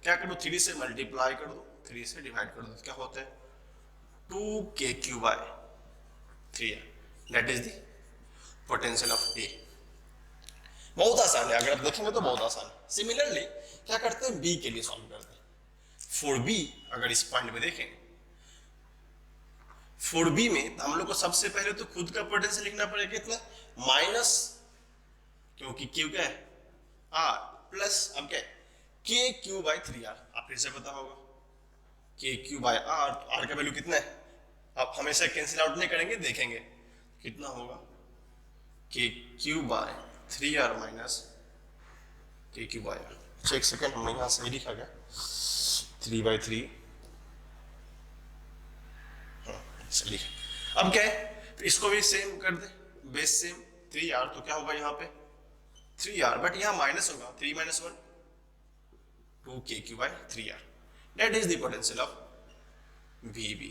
क्या कर दो 3 से मल्टीप्लाई कर दो, 3 से डिवाइड कर दो, क्या होता है 2k³ by 3r, that is the potential of a. बहुत आसान है, अगर आप देखेंगे तो बहुत आसान है। सिमिलरली क्या करते हैं, बी के लिए सॉल्व करते हैं। फॉर बी अगर इस पॉइंट में देखें, फॉर बी में हम लोग को सबसे पहले तो खुद का पोटेंशियल लिखना पड़ेगा, कितना माइनस, क्योंकि क्यू क्या है आर, प्लस अब क्या है के क्यू बाय 3r। आप फिर से पता होगा के क्यू बाय आर, तो आर का वैल्यू कितना है, आप हमेशा कैंसिल आउट नहीं करेंगे, देखेंगे कितना होगा के Q bye 3r minus K Q by are. एक सेकेंड, हमने यहाँ सही लिखा गया 3/3, चलिए अब क्या है, इसको भी सेम कर दे, बेस सेम 3r, तो क्या होगा यहाँ पे 3r, बट यहाँ माइनस होगा 3 - 1 2k³ by 3r, that is the potential of VB।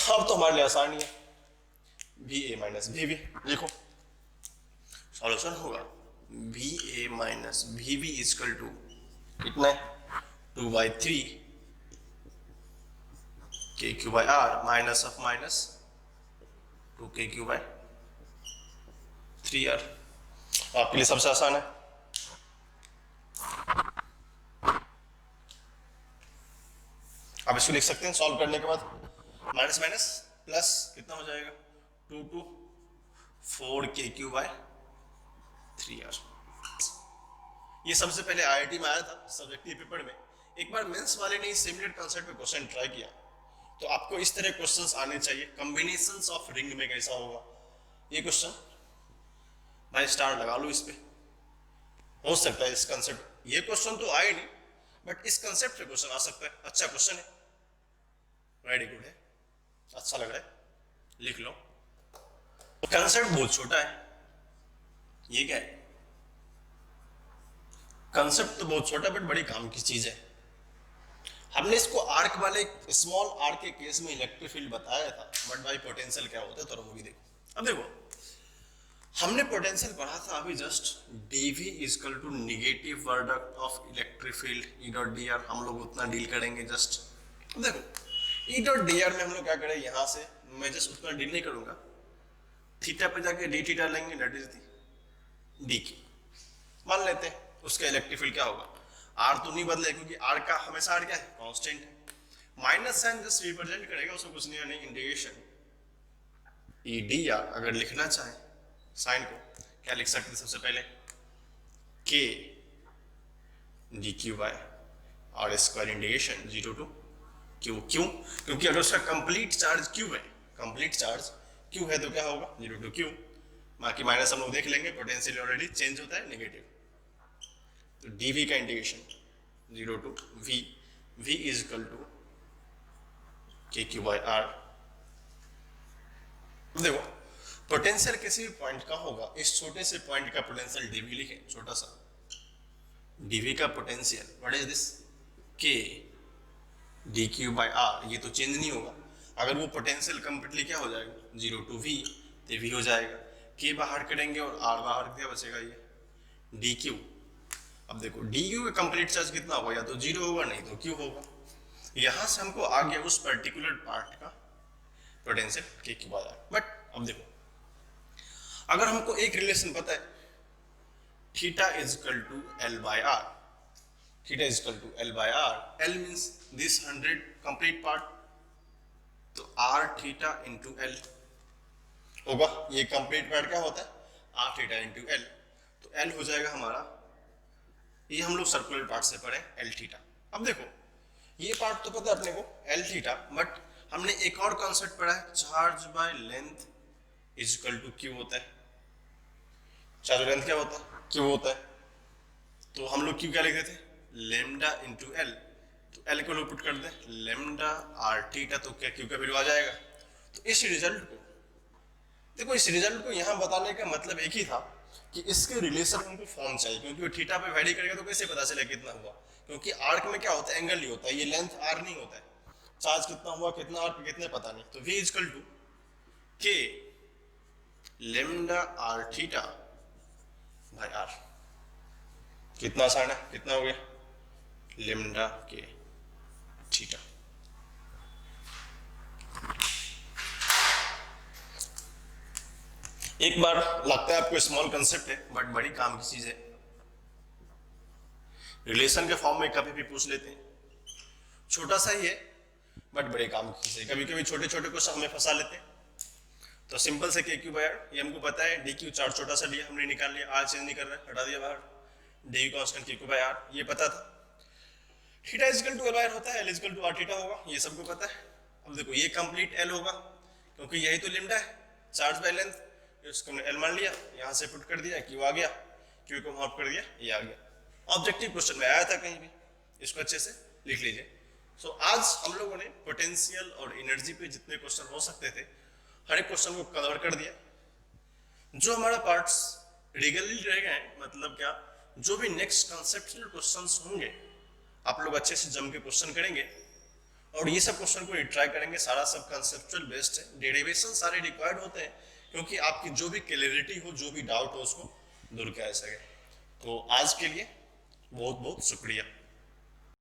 अब तो हमारे लिए आसानी है, VA माइनस VB लिखो, सॉल्यूशन होगा VA minus VB equal to कितना है 2/3 k³ by r minus of minus 2k³ by 3r। आपके लिए सबसे आसान है। आप इसको लिख सकते हैं सॉल्व करने के बाद, माइनस माइनस प्लस कितना हो जाएगा 2 टू 4 k³/3r। ये सबसे पहले आईआईटी में आया था सब्जेक्टिव पेपर में। एक बार मेंस वाले ने सिमिलर कांसेप्ट पे क्वेश्चन ट्राई किया तो आपको इस तरह क्वेश्चंस आने चाहिए। कॉम्बिनेशंस ऑफ रिंग में कैसा होगा ये क्वेश्चन, भाई स्टार लगा लो इस पे, हो सकता है इस कांसेप्ट, ये क्वेश्चन तो आए नहीं बट इस कांसेप्ट पे क्वेश्चन आ सकता है। अच्छा क्वेश्चन है, वेरी गुड है, अच्छा लग रहा है, लिख लो। कांसेप्ट बहुत छोटा है, ये क्या है, कांसेप्ट तो बहुत छोटा बट बड़ी काम की चीज है। हमने इसको आर्क वाले स्मॉल आर्क के केस में इलेक्ट्रिक फील्ड बताया था, बट भाई पोटेंशियल क्या होता है तो वो भी देखो। अब देखो हमने पोटेंशियल पढ़ा था अभी just, dv equal to negative product of electric field E dot dr, हम लोग उतना डील करेंगे जस्ट। देखो E डॉट dr में हम लोग क्या करें, यहां से मैं जस्ट उतना डील नहीं करूंगा, थीटा पे जाके d थीटा लेंगे, दैट इज डी की, मान लेते हैं उसका इलेक्ट्रिक फील्ड क्या होगा, आर तो नहीं बदले क्योंकि आर का हमेशा आर क्या है कांस्टेंट है, माइनस साइन जस्ट रिप्रेजेंट करेगा उसको, कुछ नहीं इंटीग्रेशन ई डी आर। अगर लिखना चाहे साइन को क्या लिख सकते हैं, सबसे पहले k d q by are square integration 0 to q. क्यों? क्योंकि अगर उसका कंप्लीट चार्ज क्यू है, कंप्लीट चार्ज क्यू है तो क्या होगा 0 टू क्यू, बाकी माइनस हम लोग देख लेंगे, पोटेंशियल ऑलरेडी चेंज होता है नेगेटिव। तो dv का integration 0 to v, v is equal to k/r। देखो पोटेंशियल किसी भी पॉइंट का होगा, इस छोटे से पॉइंट का पोटेंशियल dv लिखें, छोटा सा dv का potential what is this k dq/r, ये तो चेंज नहीं होगा। अगर वो पोटेंशियल कंप्लीटली क्या हो जाएगा 0 टू v, तो v हो जाएगा, k बाहर करेंगे और r बाहर क्या बचेगा, ये dq। अब देखो dq का कंप्लीट चार्ज कितना होगा, या तो 0 होगा नहीं तो q होगा। यहां से हमको आ गया उस पर्टिकुलर पार्ट का पोटेंशियल k/r। बट अब देखो अगर हमको एक रिलेशन पता है, theta is equal to l/r, theta is equal to l/r, l means this 100 complete part, तो r थीटा इंटू l होगा। ये कंप्लीट पार्ट क्या होता है r थीटा इंटू l, तो l हो जाएगा हमारा, ये हम लोग सर्कुलर पार्ट से पढ़े एल थीटा। अब देखो ये पार्ट तो पता है अपने को एल थीटा, बट हमने एक और कॉन्सेप्ट पढ़ा है, charge by length is equal to q होता है। चार्ज लेंथ क्या होता है, क्यू होता है। तो हम लोग क्यू क्या लिखते थे, लेमडा इंटू एल, तो एल को लोग पुट कर दे लेमडा आर थीटा, तो क्या क्यू का वैल्यू आ जाएगा। तो इस रिजल्ट को देखो, इस रिजल्ट को यहाँ बताने का मतलब एक ही था कि इसके रिलेशन हमको फॉर्म चाहिए, क्योंकि वो थीटा पे वैरी करेगा तो कैसे पता चलेगा कितना हुआ, क्योंकि आर्क में क्या होता है एंगल ही होता है, ये लेंथ आर नहीं होता है। चार्ज कितना हुआ, कितना आर पे कितने पता नहीं, तो v equal to k lambda r theta by r. कितना आसान है, कितना हो गया लेमडा के थीटा। एक बार लगता है आपको स्मॉल कंसेप्ट है बट बड़ी काम की चीज है, रिलेशन के फॉर्म में कभी भी पूछ लेते हैं, छोटा सा ही है बट बड़े काम की चीज है। कभी कभी छोटे छोटे क्वेश्चन हमें फंसा लेते हैं। तो सिंपल से k/r, ये हमको पता है dq चार्ज छोटा सा लिया हमने, निकाल लिया, r चेंज नहीं कर रहा है, हटा दिया बाहर, dv कांस्टेंट k/r ये पता था। थीटा इक्वल टू l/r होता है, l equal to r theta होगा, ये सबको पता है। अब देखो ये कंप्लीट l होगा क्योंकि यही तो लिम्डा है, चार्ज बाय लेंथ, इसको हमने l मान लिया, यहाँ से पुट कर दिया, q आ गया, q को माफ कर दिया, ये आ गया। ऑब्जेक्टिव क्वेश्चन में आया था कहीं भी, इसको अच्छे से लिख लीजिए। सो आज हम लोगों ने पोटेंशियल और एनर्जी पे जितने क्वेश्चन हो सकते थे हर एक क्वेश्चन को कवर कर दिया। जो हमारा पार्ट्स रेगुलरली रह गए हैं, मतलब क्या, जो भी नेक्स्ट कंसेप्चुअल क्वेश्चंस होंगे आप लोग अच्छे से जम के क्वेश्चन करेंगे और ये सब क्वेश्चन को ट्राई करेंगे। सारा सब कंसेप्चुअल बेस्ड है, डेरिवेशन सारे रिक्वायर्ड होते हैं क्योंकि आपकी जो भी क्लैरिटी हो, जो भी डाउट हो उसको दूर किया जा सके। तो आज के लिए बहुत बहुत शुक्रिया।